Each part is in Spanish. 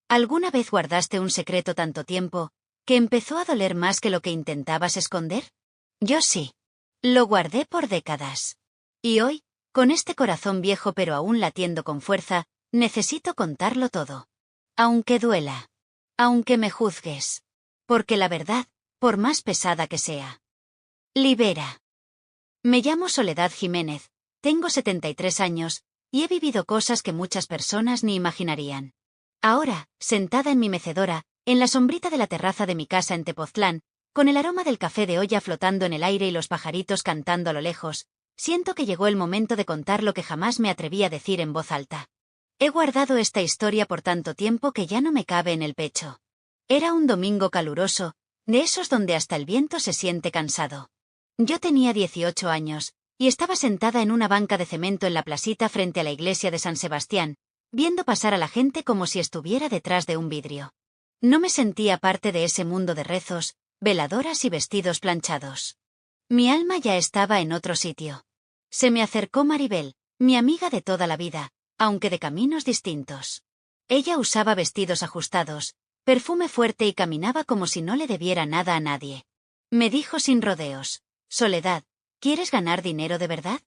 ¿Alguna vez guardaste un secreto tanto tiempo que empezó a doler más que lo que intentabas esconder? Yo sí. Lo guardé por décadas. Y hoy, con este corazón viejo pero aún latiendo con fuerza, necesito contarlo todo. Aunque duela. Aunque me juzgues. Porque la verdad, por más pesada que sea, libera. Me llamo Soledad Jiménez, tengo 73 años, y he vivido cosas que muchas personas ni imaginarían. Ahora, sentada en mi mecedora, en la sombrita de la terraza de mi casa en Tepoztlán, con el aroma del café de olla flotando en el aire y los pajaritos cantando a lo lejos, siento que llegó el momento de contar lo que jamás me atreví a decir en voz alta. He guardado esta historia por tanto tiempo que ya no me cabe en el pecho. Era un domingo caluroso, de esos donde hasta el viento se siente cansado. Yo tenía 18 años, y estaba sentada en una banca de cemento en la placita frente a la iglesia de San Sebastián, viendo pasar a la gente como si estuviera detrás de un vidrio. No me sentía parte de ese mundo de rezos, veladoras y vestidos planchados. Mi alma ya estaba en otro sitio. Se me acercó Maribel, mi amiga de toda la vida, aunque de caminos distintos. Ella usaba vestidos ajustados, perfume fuerte y caminaba como si no le debiera nada a nadie. Me dijo sin rodeos: Soledad, ¿quieres ganar dinero de verdad?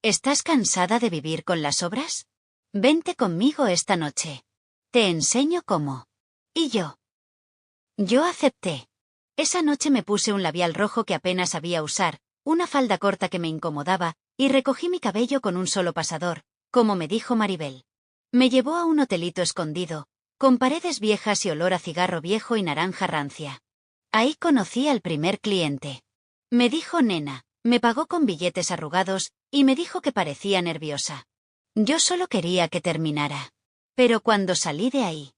¿Estás cansada de vivir con las obras? Vente conmigo esta noche. Te enseño cómo. Y yo acepté. Esa noche me puse un labial rojo que apenas sabía usar, una falda corta que me incomodaba, y recogí mi cabello con un solo pasador, como me dijo Maribel. Me llevó a un hotelito escondido, con paredes viejas y olor a cigarro viejo y naranja rancia. Ahí conocí al primer cliente. Me dijo nena, me pagó con billetes arrugados, y me dijo que parecía nerviosa. Yo solo quería que terminara. Pero cuando salí de ahí,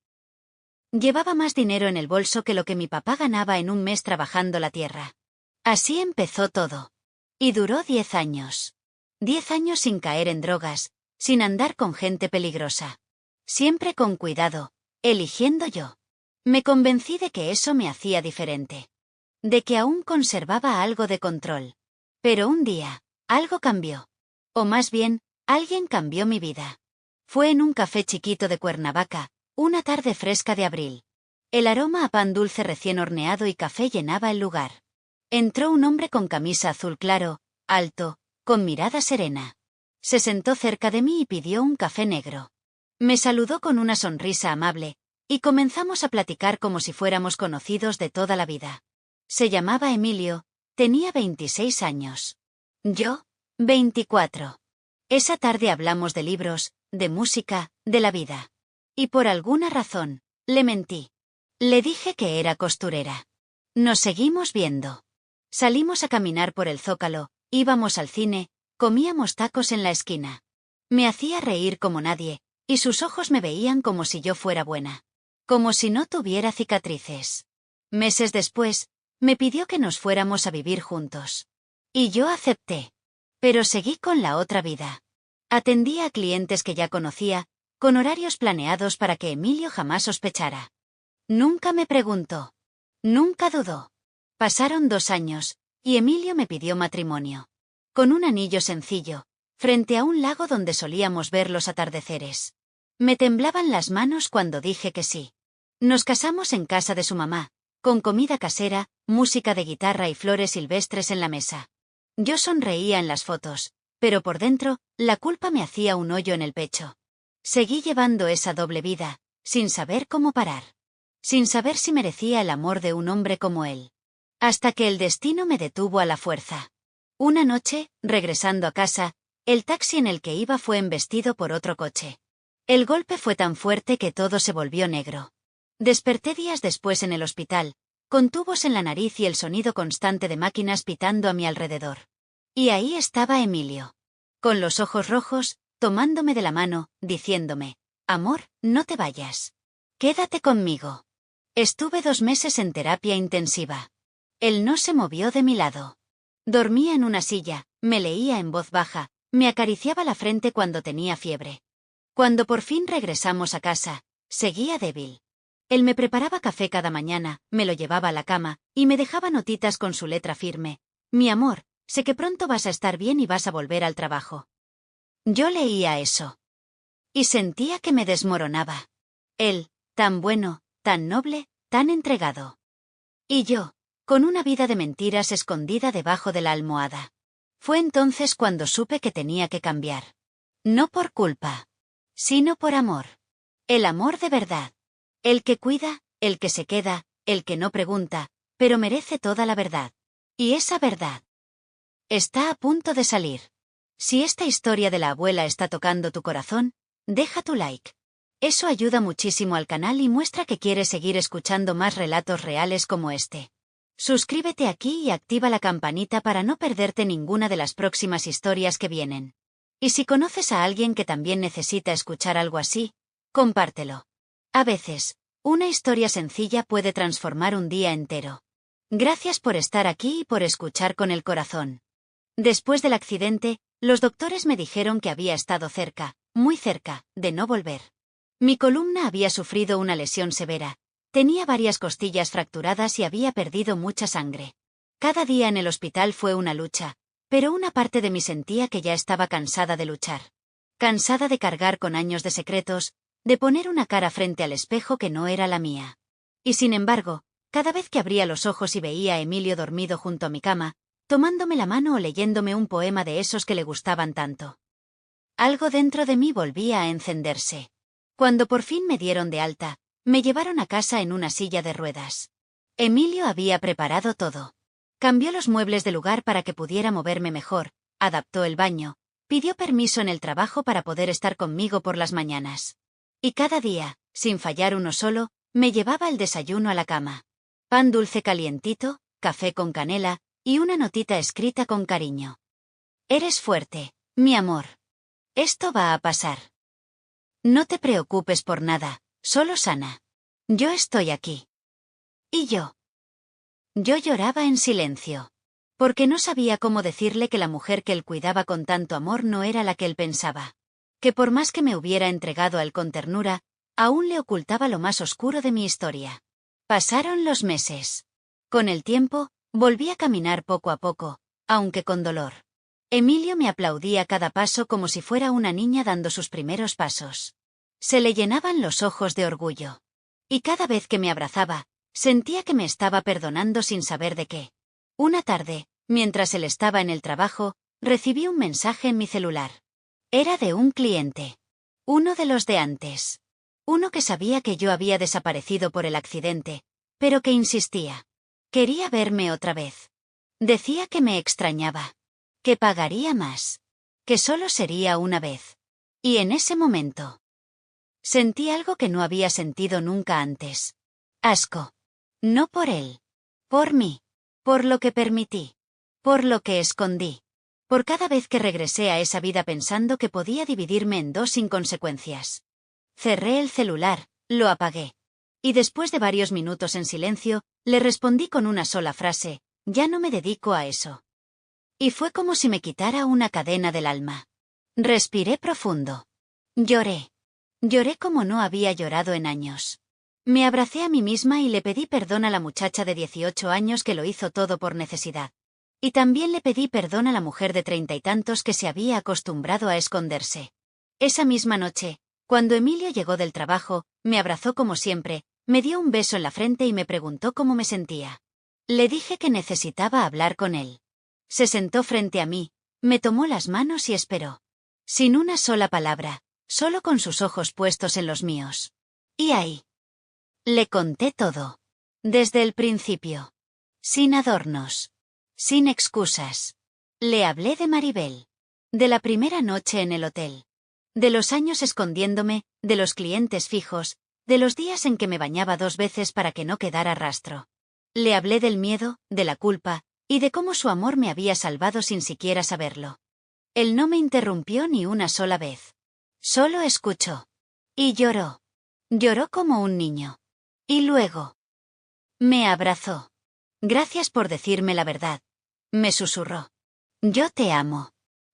llevaba más dinero en el bolso que lo que mi papá ganaba en un mes trabajando la tierra. Así empezó todo. Y duró 10 años. 10 años sin caer en drogas, sin andar con gente peligrosa. Siempre con cuidado, eligiendo yo. Me convencí de que eso me hacía diferente. De que aún conservaba algo de control. Pero un día, algo cambió. O más bien, alguien cambió mi vida. Fue en un café chiquito de Cuernavaca, una tarde fresca de abril. El aroma a pan dulce recién horneado y café llenaba el lugar. Entró un hombre con camisa azul claro, alto, con mirada serena. Se sentó cerca de mí y pidió un café negro. Me saludó con una sonrisa amable, y comenzamos a platicar como si fuéramos conocidos de toda la vida. Se llamaba Emilio, tenía 26 años. Yo, 24. Esa tarde hablamos de libros, de música, de la vida. Y por alguna razón, le mentí. Le dije que era costurera. Nos seguimos viendo. Salimos a caminar por el Zócalo, íbamos al cine, comíamos tacos en la esquina. Me hacía reír como nadie, y sus ojos me veían como si yo fuera buena. Como si no tuviera cicatrices. Meses después, me pidió que nos fuéramos a vivir juntos. Y yo acepté. Pero seguí con la otra vida. Atendía a clientes que ya conocía, con horarios planeados para que Emilio jamás sospechara. Nunca me preguntó. Nunca dudó. Pasaron 2 años, y Emilio me pidió matrimonio. Con un anillo sencillo, frente a un lago donde solíamos ver los atardeceres. Me temblaban las manos cuando dije que sí. Nos casamos en casa de su mamá, con comida casera, música de guitarra y flores silvestres en la mesa. Yo sonreía en las fotos, pero por dentro, la culpa me hacía un hoyo en el pecho. Seguí llevando esa doble vida, sin saber cómo parar. Sin saber si merecía el amor de un hombre como él. Hasta que el destino me detuvo a la fuerza. Una noche, regresando a casa, el taxi en el que iba fue embestido por otro coche. El golpe fue tan fuerte que todo se volvió negro. Desperté días después en el hospital, con tubos en la nariz y el sonido constante de máquinas pitando a mi alrededor. Y ahí estaba Emilio. Con los ojos rojos, tomándome de la mano, diciéndome: amor, no te vayas. Quédate conmigo. Estuve 2 meses en terapia intensiva. Él no se movió de mi lado. Dormía en una silla, me leía en voz baja, me acariciaba la frente cuando tenía fiebre. Cuando por fin regresamos a casa, seguía débil. Él me preparaba café cada mañana, me lo llevaba a la cama, y me dejaba notitas con su letra firme: mi amor, sé que pronto vas a estar bien y vas a volver al trabajo. Yo leía eso. Y sentía que me desmoronaba. Él, tan bueno, tan noble, tan entregado. Y yo, con una vida de mentiras escondida debajo de la almohada. Fue entonces cuando supe que tenía que cambiar. No por culpa, sino por amor. El amor de verdad. El que cuida, el que se queda, el que no pregunta, pero merece toda la verdad. Y esa verdad está a punto de salir. Si esta historia de la abuela está tocando tu corazón, deja tu like. Eso ayuda muchísimo al canal y muestra que quieres seguir escuchando más relatos reales como este. Suscríbete aquí y activa la campanita para no perderte ninguna de las próximas historias que vienen. Y si conoces a alguien que también necesita escuchar algo así, compártelo. A veces, una historia sencilla puede transformar un día entero. Gracias por estar aquí y por escuchar con el corazón. Después del accidente, los doctores me dijeron que había estado cerca, muy cerca, de no volver. Mi columna había sufrido una lesión severa. Tenía varias costillas fracturadas y había perdido mucha sangre. Cada día en el hospital fue una lucha, pero una parte de mí sentía que ya estaba cansada de luchar. Cansada de cargar con años de secretos, de poner una cara frente al espejo que no era la mía. Y sin embargo, cada vez que abría los ojos y veía a Emilio dormido junto a mi cama, tomándome la mano o leyéndome un poema de esos que le gustaban tanto, algo dentro de mí volvía a encenderse. Cuando por fin me dieron de alta, me llevaron a casa en una silla de ruedas. Emilio había preparado todo. Cambió los muebles de lugar para que pudiera moverme mejor, adaptó el baño, pidió permiso en el trabajo para poder estar conmigo por las mañanas. Y cada día, sin fallar uno solo, me llevaba el desayuno a la cama. Pan dulce calientito, café con canela, y una notita escrita con cariño. Eres fuerte, mi amor. Esto va a pasar. No te preocupes por nada, solo sana. Yo estoy aquí. ¿Y yo? Yo lloraba en silencio. Porque no sabía cómo decirle que la mujer que él cuidaba con tanto amor no era la que él pensaba. Que por más que me hubiera entregado a él con ternura, aún le ocultaba lo más oscuro de mi historia. Pasaron los meses. Con el tiempo, volví a caminar poco a poco, aunque con dolor. Emilio me aplaudía cada paso como si fuera una niña dando sus primeros pasos. Se le llenaban los ojos de orgullo. Y cada vez que me abrazaba, sentía que me estaba perdonando sin saber de qué. Una tarde, mientras él estaba en el trabajo, recibí un mensaje en mi celular. Era de un cliente. Uno de los de antes. Uno que sabía que yo había desaparecido por el accidente, pero que insistía. Quería verme otra vez. Decía que me extrañaba. Que pagaría más. Que solo sería una vez. Y en ese momento sentí algo que no había sentido nunca antes. Asco. No por él. Por mí. Por lo que permití. Por lo que escondí. Por cada vez que regresé a esa vida pensando que podía dividirme en dos sin consecuencias. Cerré el celular, lo apagué. Y después de varios minutos en silencio, le respondí con una sola frase: ya no me dedico a eso. Y fue como si me quitara una cadena del alma. Respiré profundo. Lloré. Lloré como no había llorado en años. Me abracé a mí misma y le pedí perdón a la muchacha de 18 años que lo hizo todo por necesidad. Y también le pedí perdón a la mujer de 30 y tantos que se había acostumbrado a esconderse. Esa misma noche, cuando Emilio llegó del trabajo, me abrazó como siempre, me dio un beso en la frente y me preguntó cómo me sentía. Le dije que necesitaba hablar con él. Se sentó frente a mí, me tomó las manos y esperó. Sin una sola palabra, solo con sus ojos puestos en los míos. Y ahí le conté todo. Desde el principio. Sin adornos. Sin excusas. Le hablé de Maribel. De la primera noche en el hotel. De los años escondiéndome, de los clientes fijos, de los días en que me bañaba 2 veces para que no quedara rastro. Le hablé del miedo, de la culpa, y de cómo su amor me había salvado sin siquiera saberlo. Él no me interrumpió ni una sola vez. Solo escuchó. Y lloró. Lloró como un niño. Y luego me abrazó. Gracias por decirme la verdad. Me susurró. Yo te amo.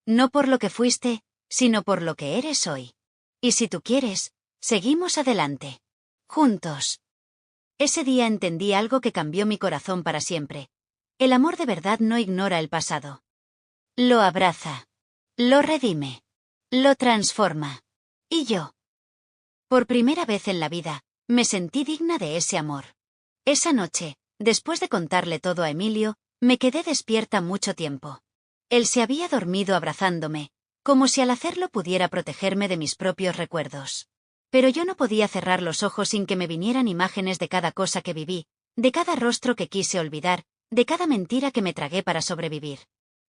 No por lo que fuiste, sino por lo que eres hoy. Y si tú quieres, seguimos adelante. Juntos. Ese día entendí algo que cambió mi corazón para siempre. El amor de verdad no ignora el pasado. Lo abraza. Lo redime. Lo transforma. Y yo. Por primera vez en la vida, Me sentí digna de ese amor. Esa noche, después de contarle todo a Emilio, me quedé despierta mucho tiempo. Él se había dormido abrazándome, como si al hacerlo pudiera protegerme de mis propios recuerdos. Pero yo no podía cerrar los ojos sin que me vinieran imágenes de cada cosa que viví, de cada rostro que quise olvidar, de cada mentira que me tragué para sobrevivir.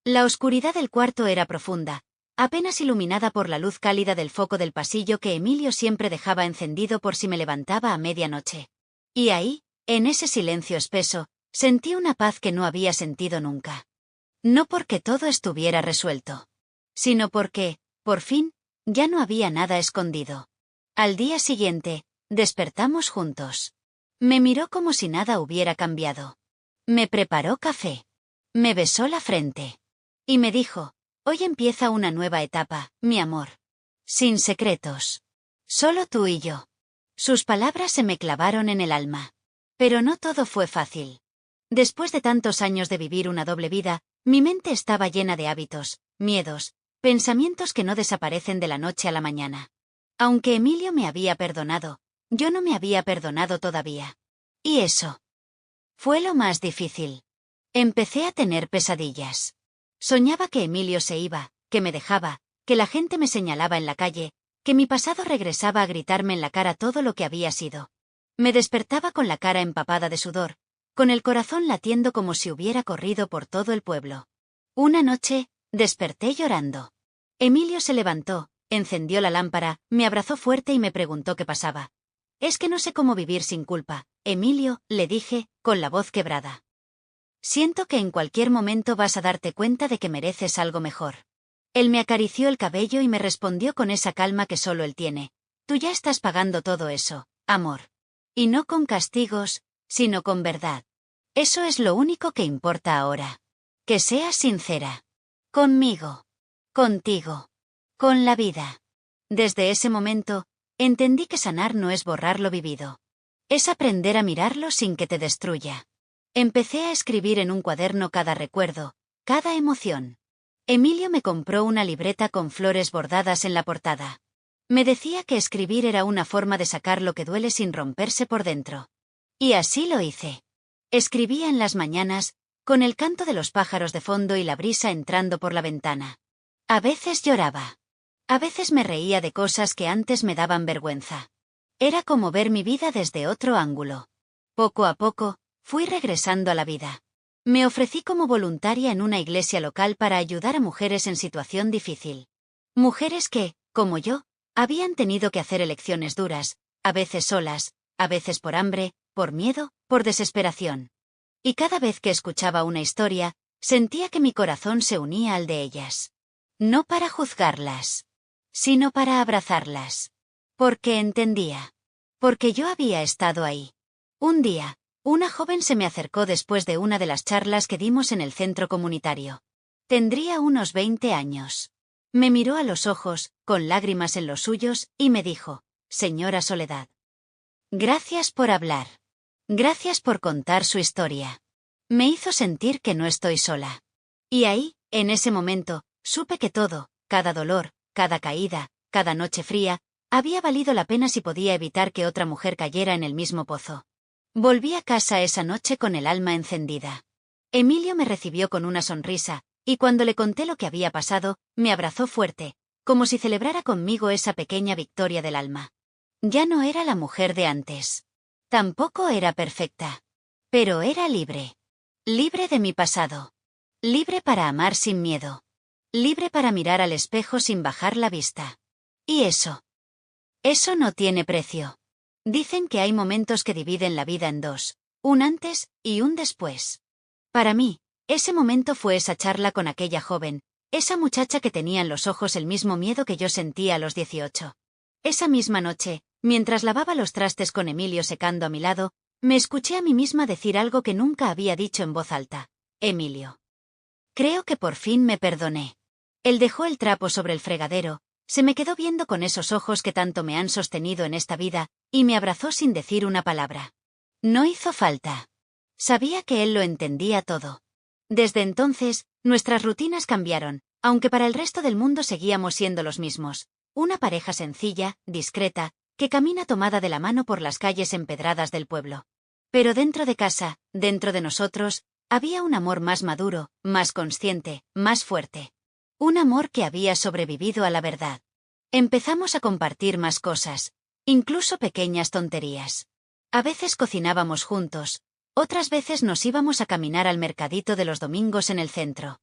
La oscuridad del cuarto era profunda, apenas iluminada por la luz cálida del foco del pasillo que Emilio siempre dejaba encendido por si me levantaba a medianoche. Y ahí, en ese silencio espeso, sentí una paz que no había sentido nunca. No porque todo estuviera resuelto, sino porque, por fin, ya no había nada escondido. Al día siguiente, despertamos juntos. Me miró como si nada hubiera cambiado. Me preparó café. Me besó la frente. Y me dijo: hoy empieza una nueva etapa, mi amor. Sin secretos. Solo tú y yo. Sus palabras se me clavaron en el alma. Pero no todo fue fácil. Después de tantos años de vivir una doble vida, mi mente estaba llena de hábitos, miedos, pensamientos que no desaparecen de la noche a la mañana. Aunque Emilio me había perdonado, yo no me había perdonado todavía. Y eso fue lo más difícil. Empecé a tener pesadillas. Soñaba que Emilio se iba, que me dejaba, que la gente me señalaba en la calle, que mi pasado regresaba a gritarme en la cara todo lo que había sido. Me despertaba con la cara empapada de sudor, con el corazón latiendo como si hubiera corrido por todo el pueblo. Una noche, desperté llorando. Emilio se levantó, encendió la lámpara, me abrazó fuerte y me preguntó qué pasaba. Es que no sé cómo vivir sin culpa, Emilio, le dije, con la voz quebrada. Siento que en cualquier momento vas a darte cuenta de que mereces algo mejor. Él me acarició el cabello y me respondió con esa calma que solo él tiene. Tú ya estás pagando todo eso, amor. Y no con castigos, sino con verdad. Eso es lo único que importa ahora. Que seas sincera. Conmigo. Contigo. Con la vida. Desde ese momento, entendí que sanar no es borrar lo vivido. Es aprender a mirarlo sin que te destruya. Empecé a escribir en un cuaderno cada recuerdo, cada emoción. Emilio me compró una libreta con flores bordadas en la portada. Me decía que escribir era una forma de sacar lo que duele sin romperse por dentro. Y así lo hice. Escribía en las mañanas, con el canto de los pájaros de fondo y la brisa entrando por la ventana. A veces lloraba. A veces me reía de cosas que antes me daban vergüenza. Era como ver mi vida desde otro ángulo. Poco a poco, fui regresando a la vida. Me ofrecí como voluntaria en una iglesia local para ayudar a mujeres en situación difícil. Mujeres que, como yo, habían tenido que hacer elecciones duras, a veces solas, a veces por hambre, por miedo, por desesperación. Y cada vez que escuchaba una historia, sentía que mi corazón se unía al de ellas. No para juzgarlas, sino para abrazarlas. Porque entendía. Porque yo había estado ahí. Un día, una joven se me acercó después de una de las charlas que dimos en el centro comunitario. Tendría unos 20 años. Me miró a los ojos, con lágrimas en los suyos, y me dijo: Señora Soledad. Gracias por hablar. Gracias por contar su historia. Me hizo sentir que no estoy sola. Y ahí, en ese momento, supe que todo, cada dolor, cada caída, cada noche fría, había valido la pena si podía evitar que otra mujer cayera en el mismo pozo. Volví a casa esa noche con el alma encendida. Emilio me recibió con una sonrisa, y cuando le conté lo que había pasado, me abrazó fuerte, como si celebrara conmigo esa pequeña victoria del alma. Ya no era la mujer de antes. Tampoco era perfecta. Pero era libre. Libre de mi pasado. Libre para amar sin miedo. Libre para mirar al espejo sin bajar la vista. Y eso no tiene precio. Dicen que hay momentos que dividen la vida en dos, un antes y un después. Para mí, ese momento fue esa charla con aquella joven, esa muchacha que tenía en los ojos el mismo miedo que yo sentía a los 18. Esa misma noche, mientras lavaba los trastes con Emilio secando a mi lado, me escuché a mí misma decir algo que nunca había dicho en voz alta. Emilio. Creo que por fin me perdoné. Él dejó el trapo sobre el fregadero, se me quedó viendo con esos ojos que tanto me han sostenido en esta vida, y me abrazó sin decir una palabra. No hizo falta. Sabía que él lo entendía todo. Desde entonces, nuestras rutinas cambiaron, aunque para el resto del mundo seguíamos siendo los mismos. Una pareja sencilla, discreta, que camina tomada de la mano por las calles empedradas del pueblo. Pero dentro de casa, dentro de nosotros, había un amor más maduro, más consciente, más fuerte. Un amor que había sobrevivido a la verdad. Empezamos a compartir más cosas, incluso pequeñas tonterías. A veces cocinábamos juntos, otras veces nos íbamos a caminar al mercadito de los domingos en el centro.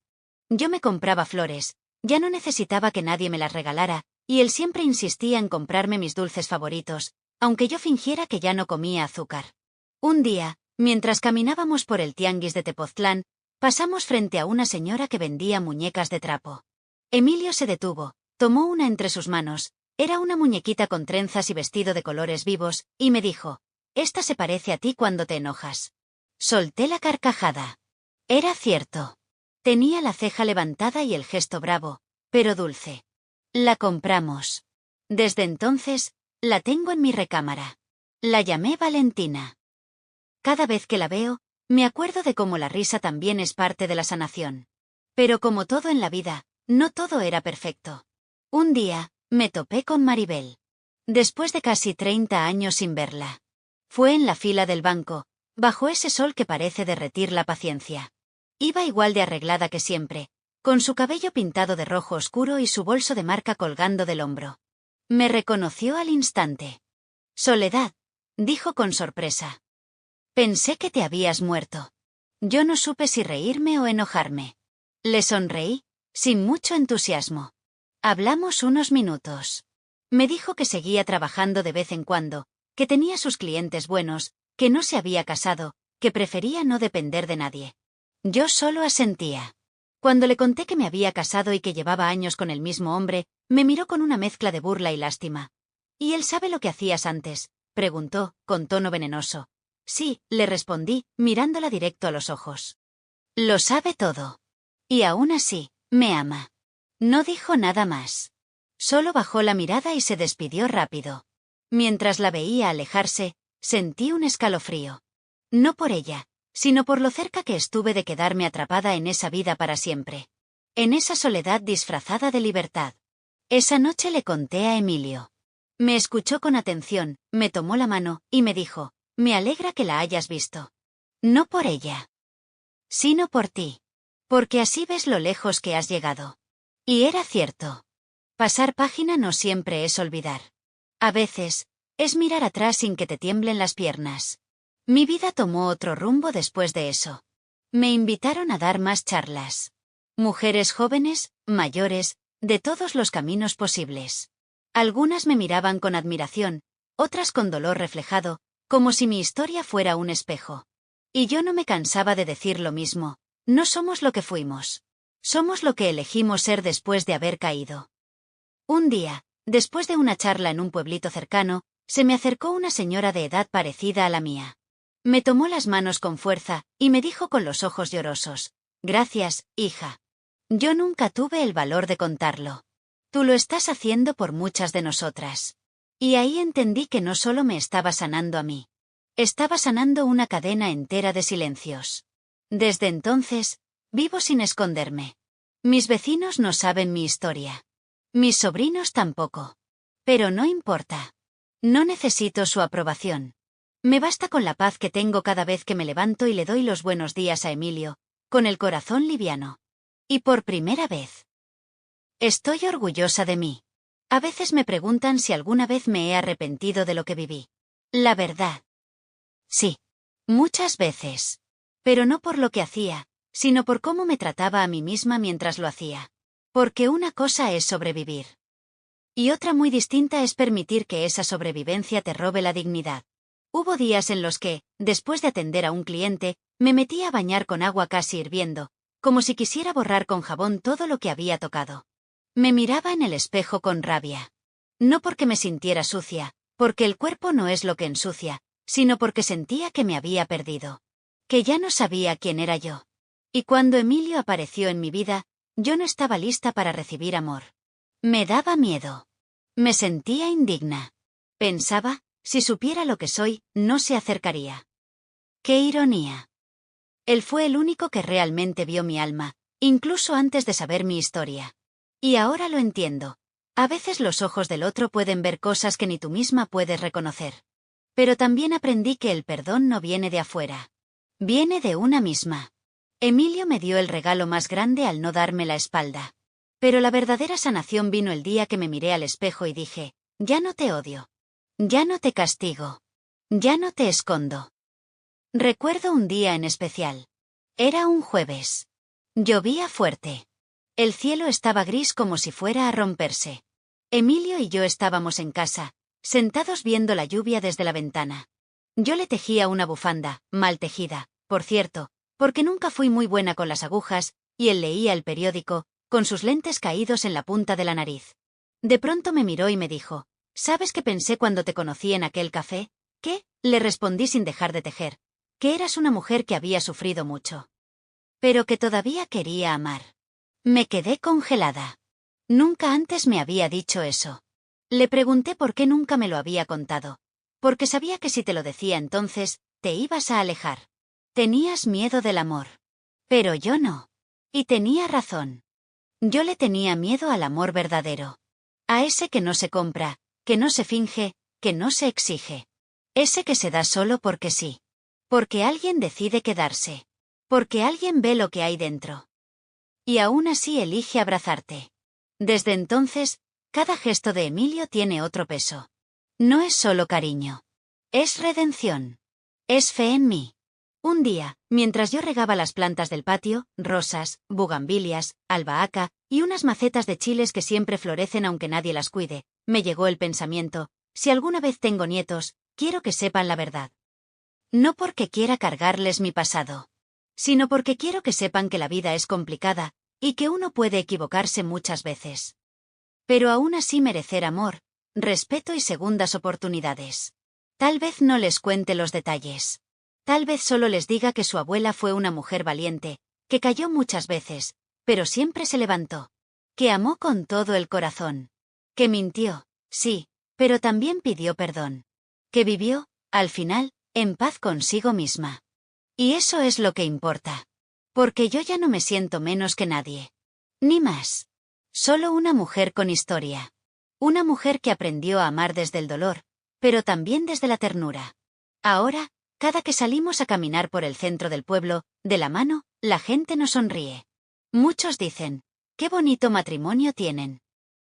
Yo me compraba flores, ya no necesitaba que nadie me las regalara, y él siempre insistía en comprarme mis dulces favoritos, aunque yo fingiera que ya no comía azúcar. Un día, mientras caminábamos por el tianguis de Tepoztlán, pasamos frente a una señora que vendía muñecas de trapo. Emilio se detuvo, tomó una entre sus manos, era una muñequita con trenzas y vestido de colores vivos, y me dijo: «Esta se parece a ti cuando te enojas». Solté la carcajada. Era cierto. Tenía la ceja levantada y el gesto bravo, pero dulce. La compramos. Desde entonces, la tengo en mi recámara. La llamé Valentina. Cada vez que la veo, me acuerdo de cómo la risa también es parte de la sanación. Pero como todo en la vida, no todo era perfecto. Un día, me topé con Maribel. Después de casi 30 años sin verla. Fue en la fila del banco, bajo ese sol que parece derretir la paciencia. Iba igual de arreglada que siempre, con su cabello pintado de rojo oscuro y su bolso de marca colgando del hombro. Me reconoció al instante. «Soledad», dijo con sorpresa. «Pensé que te habías muerto». Yo no supe si reírme o enojarme. Le sonreí, sin mucho entusiasmo. Hablamos unos minutos. Me dijo que seguía trabajando de vez en cuando, que tenía sus clientes buenos, que no se había casado, que prefería no depender de nadie. Yo solo asentía. Cuando le conté que me había casado y que llevaba años con el mismo hombre, me miró con una mezcla de burla y lástima. «¿Y él sabe lo que hacías antes?», preguntó, con tono venenoso. «Sí», le respondí, mirándola directo a los ojos. «Lo sabe todo. Y aún así, me ama». No dijo nada más. Solo bajó la mirada y se despidió rápido. Mientras la veía alejarse, sentí un escalofrío. No por ella, sino por lo cerca que estuve de quedarme atrapada en esa vida para siempre. En esa soledad disfrazada de libertad. Esa noche le conté a Emilio. Me escuchó con atención, me tomó la mano, y me dijo: «Me alegra que la hayas visto. No por ella, sino por ti. Porque así ves lo lejos que has llegado». Y era cierto. Pasar página no siempre es olvidar. A veces, es mirar atrás sin que te tiemblen las piernas. Mi vida tomó otro rumbo después de eso. Me invitaron a dar más charlas. Mujeres jóvenes, mayores, de todos los caminos posibles. Algunas me miraban con admiración, otras con dolor reflejado, como si mi historia fuera un espejo. Y yo no me cansaba de decir lo mismo: no somos lo que fuimos. Somos lo que elegimos ser después de haber caído. Un día, después de una charla en un pueblito cercano, se me acercó una señora de edad parecida a la mía. Me tomó las manos con fuerza, y me dijo con los ojos llorosos: «Gracias, hija. Yo nunca tuve el valor de contarlo. Tú lo estás haciendo por muchas de nosotras». Y ahí entendí que no solo me estaba sanando a mí. Estaba sanando una cadena entera de silencios. Desde entonces, vivo sin esconderme. Mis vecinos no saben mi historia. Mis sobrinos tampoco. Pero no importa. No necesito su aprobación. Me basta con la paz que tengo cada vez que me levanto y le doy los buenos días a Emilio, con el corazón liviano. Y por primera vez. Estoy orgullosa de mí. A veces me preguntan si alguna vez me he arrepentido de lo que viví. La verdad. Sí. Muchas veces. Pero no por lo que hacía, sino por cómo me trataba a mí misma mientras lo hacía. Porque una cosa es sobrevivir. Y otra muy distinta es permitir que esa sobrevivencia te robe la dignidad. Hubo días en los que, después de atender a un cliente, me metí a bañar con agua casi hirviendo, como si quisiera borrar con jabón todo lo que había tocado. Me miraba en el espejo con rabia. No porque me sintiera sucia, porque el cuerpo no es lo que ensucia, sino porque sentía que me había perdido. Que ya no sabía quién era yo. Y cuando Emilio apareció en mi vida, yo no estaba lista para recibir amor. Me daba miedo. Me sentía indigna. Pensaba: si supiera lo que soy, no se acercaría. ¡Qué ironía! Él fue el único que realmente vio mi alma, incluso antes de saber mi historia. Y ahora lo entiendo. A veces los ojos del otro pueden ver cosas que ni tú misma puedes reconocer. Pero también aprendí que el perdón no viene de afuera. Viene de una misma. Emilio me dio el regalo más grande al no darme la espalda. Pero la verdadera sanación vino el día que me miré al espejo y dije, ya no te odio. Ya no te castigo. Ya no te escondo. Recuerdo un día en especial. Era un jueves. Llovía fuerte. El cielo estaba gris como si fuera a romperse. Emilio y yo estábamos en casa, sentados viendo la lluvia desde la ventana. Yo le tejía una bufanda, mal tejida, por cierto, porque nunca fui muy buena con las agujas, y él leía el periódico, con sus lentes caídos en la punta de la nariz. De pronto me miró y me dijo, ¿sabes qué pensé cuando te conocí en aquel café? ¿Qué? Le respondí sin dejar de tejer. Que eras una mujer que había sufrido mucho. Pero que todavía quería amar. Me quedé congelada. Nunca antes me había dicho eso. Le pregunté por qué nunca me lo había contado. Porque sabía que si te lo decía entonces, te ibas a alejar. Tenías miedo del amor. Pero yo no. Y tenía razón. Yo le tenía miedo al amor verdadero. A ese que no se compra, que no se finge, que no se exige. Ese que se da solo porque sí. Porque alguien decide quedarse. Porque alguien ve lo que hay dentro. Y aún así elige abrazarte. Desde entonces, cada gesto de Emilio tiene otro peso. No es solo cariño. Es redención. Es fe en mí. Un día, mientras yo regaba las plantas del patio, rosas, bugambilias, albahaca y unas macetas de chiles que siempre florecen aunque nadie las cuide, me llegó el pensamiento, si alguna vez tengo nietos, quiero que sepan la verdad. No porque quiera cargarles mi pasado, sino porque quiero que sepan que la vida es complicada, y que uno puede equivocarse muchas veces. Pero aún así merecer amor, respeto y segundas oportunidades. Tal vez no les cuente los detalles. Tal vez solo les diga que su abuela fue una mujer valiente, que cayó muchas veces, pero siempre se levantó. Que amó con todo el corazón. Que mintió, sí, pero también pidió perdón. Que vivió, al final, en paz consigo misma. Y eso es lo que importa. Porque yo ya no me siento menos que nadie. Ni más. Solo una mujer con historia. Una mujer que aprendió a amar desde el dolor, pero también desde la ternura. Ahora, cada que salimos a caminar por el centro del pueblo, de la mano, la gente nos sonríe. Muchos dicen, qué bonito matrimonio tienen.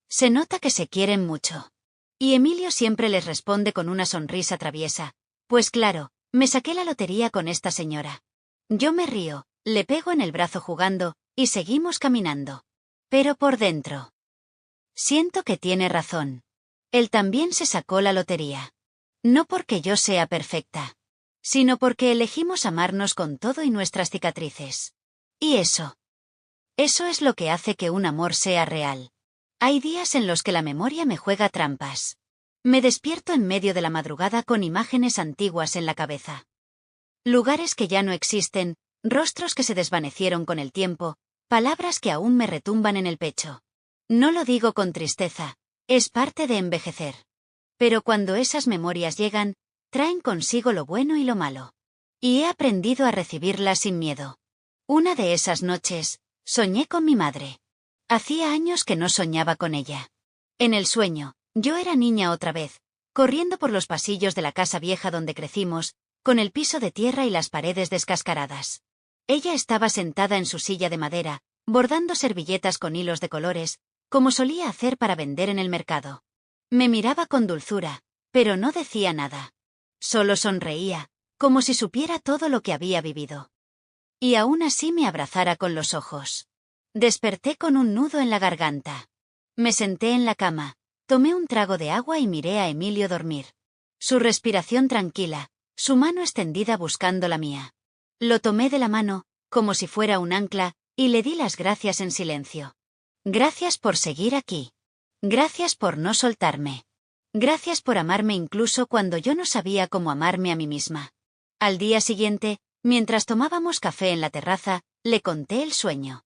Se nota que se quieren mucho. Y Emilio siempre les responde con una sonrisa traviesa, pues claro, me saqué la lotería con esta señora. Yo me río, le pego en el brazo jugando, y seguimos caminando. Pero por dentro. Siento que tiene razón. Él también se sacó la lotería. No porque yo sea perfecta, sino porque elegimos amarnos con todo y nuestras cicatrices. Y eso es lo que hace que un amor sea real. Hay días en los que la memoria me juega trampas. Me despierto en medio de la madrugada con imágenes antiguas en la cabeza. Lugares que ya no existen, rostros que se desvanecieron con el tiempo, palabras que aún me retumban en el pecho. No lo digo con tristeza, es parte de envejecer. Pero cuando esas memorias llegan, traen consigo lo bueno y lo malo. Y he aprendido a recibirlas sin miedo. Una de esas noches, soñé con mi madre. Hacía años que no soñaba con ella. En el sueño, yo era niña otra vez, corriendo por los pasillos de la casa vieja donde crecimos, con el piso de tierra y las paredes descascaradas. Ella estaba sentada en su silla de madera, bordando servilletas con hilos de colores, como solía hacer para vender en el mercado. Me miraba con dulzura, pero no decía nada. Solo sonreía, como si supiera todo lo que había vivido. Y aún así me abrazara con los ojos. Desperté con un nudo en la garganta. Me senté en la cama, tomé un trago de agua y miré a Emilio dormir. Su respiración tranquila, su mano extendida buscando la mía. Lo tomé de la mano, como si fuera un ancla, y le di las gracias en silencio. Gracias por seguir aquí. Gracias por no soltarme. Gracias por amarme incluso cuando yo no sabía cómo amarme a mí misma. Al día siguiente, mientras tomábamos café en la terraza, le conté el sueño.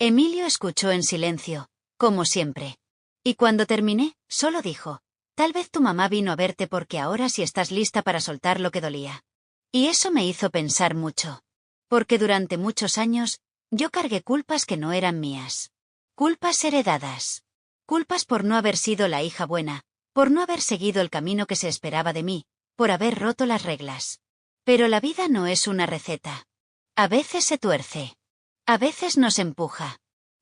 Emilio escuchó en silencio, como siempre. Y cuando terminé, solo dijo, tal vez tu mamá vino a verte porque ahora sí estás lista para soltar lo que dolía. Y eso me hizo pensar mucho. Porque durante muchos años, yo cargué culpas que no eran mías. Culpas heredadas. Culpas por no haber sido la hija buena, por no haber seguido el camino que se esperaba de mí, por haber roto las reglas. Pero la vida no es una receta. A veces se tuerce. A veces nos empuja.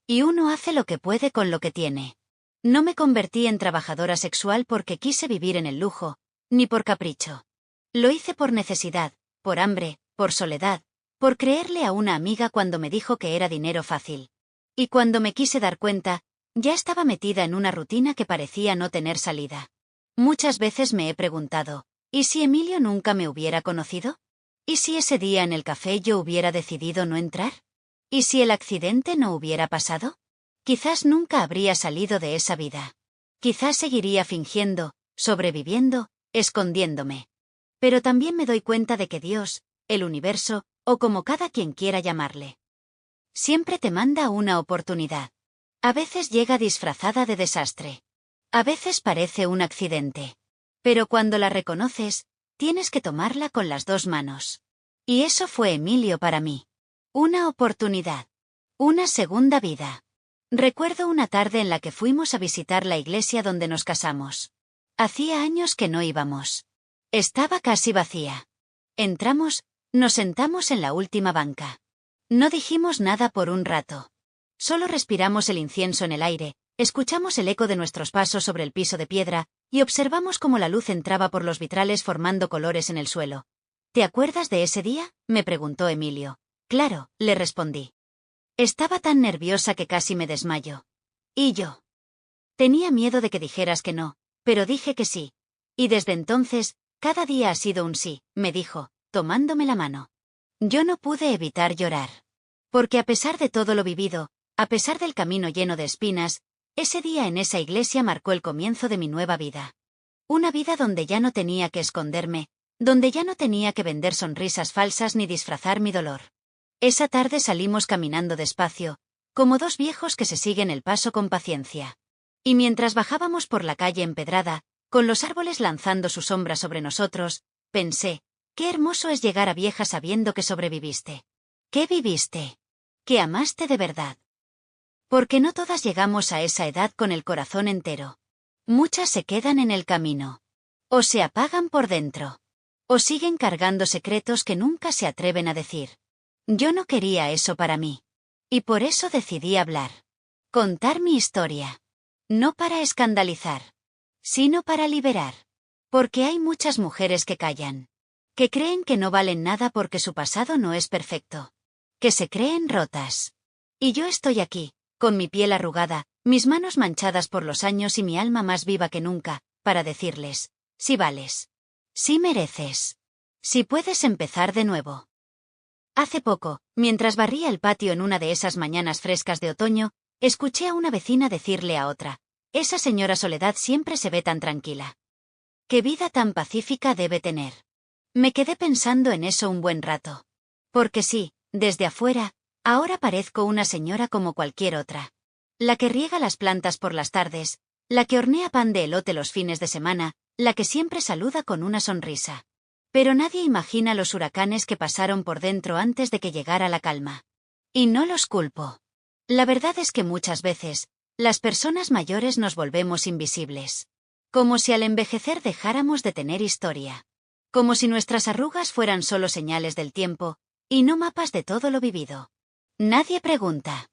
Y uno hace lo que puede con lo que tiene. No me convertí en trabajadora sexual porque quise vivir en el lujo, ni por capricho. Lo hice por necesidad, por hambre, por soledad, por creerle a una amiga cuando me dijo que era dinero fácil. Y cuando me quise dar cuenta, ya estaba metida en una rutina que parecía no tener salida. Muchas veces me he preguntado, ¿y si Emilio nunca me hubiera conocido? ¿Y si ese día en el café yo hubiera decidido no entrar? ¿Y si el accidente no hubiera pasado? Quizás nunca habría salido de esa vida. Quizás seguiría fingiendo, sobreviviendo, escondiéndome. Pero también me doy cuenta de que Dios, el universo, o como cada quien quiera llamarle, siempre te manda una oportunidad. A veces llega disfrazada de desastre. A veces parece un accidente. Pero cuando la reconoces, tienes que tomarla con las dos manos. Y eso fue Emilio para mí. Una oportunidad. Una segunda vida. Recuerdo una tarde en la que fuimos a visitar la iglesia donde nos casamos. Hacía años que no íbamos. Estaba casi vacía. Entramos, nos sentamos en la última banca. No dijimos nada por un rato. Solo respiramos el incienso en el aire, escuchamos el eco de nuestros pasos sobre el piso de piedra, y observamos cómo la luz entraba por los vitrales formando colores en el suelo. ¿Te acuerdas de ese día?, me preguntó Emilio. Claro, le respondí. Estaba tan nerviosa que casi me desmayo. ¿Y yo? Tenía miedo de que dijeras que no, pero dije que sí. Y desde entonces, cada día ha sido un sí, me dijo, tomándome la mano. Yo no pude evitar llorar. Porque a pesar de todo lo vivido, a pesar del camino lleno de espinas, ese día en esa iglesia marcó el comienzo de mi nueva vida. Una vida donde ya no tenía que esconderme, donde ya no tenía que vender sonrisas falsas ni disfrazar mi dolor. Esa tarde salimos caminando despacio, como dos viejos que se siguen el paso con paciencia. Y mientras bajábamos por la calle empedrada, con los árboles lanzando su sombra sobre nosotros, pensé, qué hermoso es llegar a vieja sabiendo que sobreviviste. ¿Qué viviste? Que amaste de verdad. Porque no todas llegamos a esa edad con el corazón entero. Muchas se quedan en el camino. O se apagan por dentro. O siguen cargando secretos que nunca se atreven a decir. Yo no quería eso para mí. Y por eso decidí hablar. Contar mi historia. No para escandalizar. Sino para liberar. Porque hay muchas mujeres que callan. Que creen que no valen nada porque su pasado no es perfecto. Que se creen rotas. Y yo estoy aquí, con mi piel arrugada, mis manos manchadas por los años y mi alma más viva que nunca, para decirles, sí vales. Sí mereces. Sí puedes empezar de nuevo. Hace poco, mientras barría el patio en una de esas mañanas frescas de otoño, escuché a una vecina decirle a otra, esa señora Soledad siempre se ve tan tranquila. ¿Qué vida tan pacífica debe tener? Me quedé pensando en eso un buen rato. Porque sí, desde afuera, ahora parezco una señora como cualquier otra. La que riega las plantas por las tardes, la que hornea pan de elote los fines de semana, la que siempre saluda con una sonrisa. Pero nadie imagina los huracanes que pasaron por dentro antes de que llegara la calma. Y no los culpo. La verdad es que muchas veces, las personas mayores nos volvemos invisibles. Como si al envejecer dejáramos de tener historia. Como si nuestras arrugas fueran solo señales del tiempo, y no mapas de todo lo vivido. Nadie pregunta.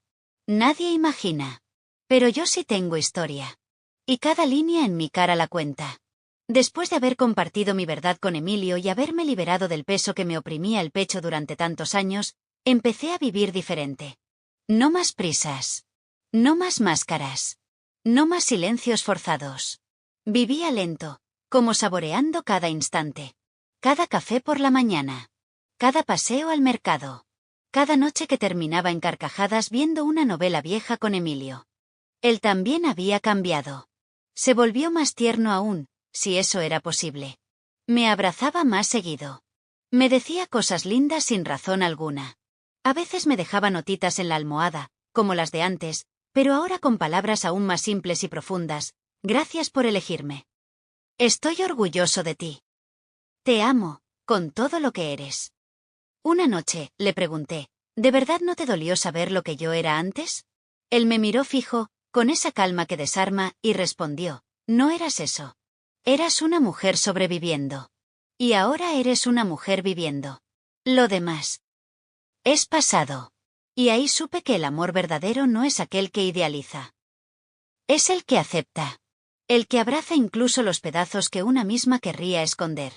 Nadie imagina. Pero yo sí tengo historia. Y cada línea en mi cara la cuenta. Después de haber compartido mi verdad con Emilio y haberme liberado del peso que me oprimía el pecho durante tantos años, empecé a vivir diferente. No más prisas. No más máscaras. No más silencios forzados. Vivía lento, como saboreando cada instante. Cada café por la mañana. Cada paseo al mercado. Cada noche que terminaba en carcajadas viendo una novela vieja con Emilio. Él también había cambiado. Se volvió más tierno aún, si eso era posible. Me abrazaba más seguido. Me decía cosas lindas sin razón alguna. A veces me dejaba notitas en la almohada, como las de antes, pero ahora con palabras aún más simples y profundas. Gracias por elegirme. Estoy orgulloso de ti. Te amo, con todo lo que eres. Una noche, le pregunté, ¿de verdad no te dolió saber lo que yo era antes? Él me miró fijo, con esa calma que desarma, y respondió, no eras eso. Eras una mujer sobreviviendo. Y ahora eres una mujer viviendo. Lo demás es pasado. Y ahí supe que el amor verdadero no es aquel que idealiza. Es el que acepta. El que abraza incluso los pedazos que una misma querría esconder.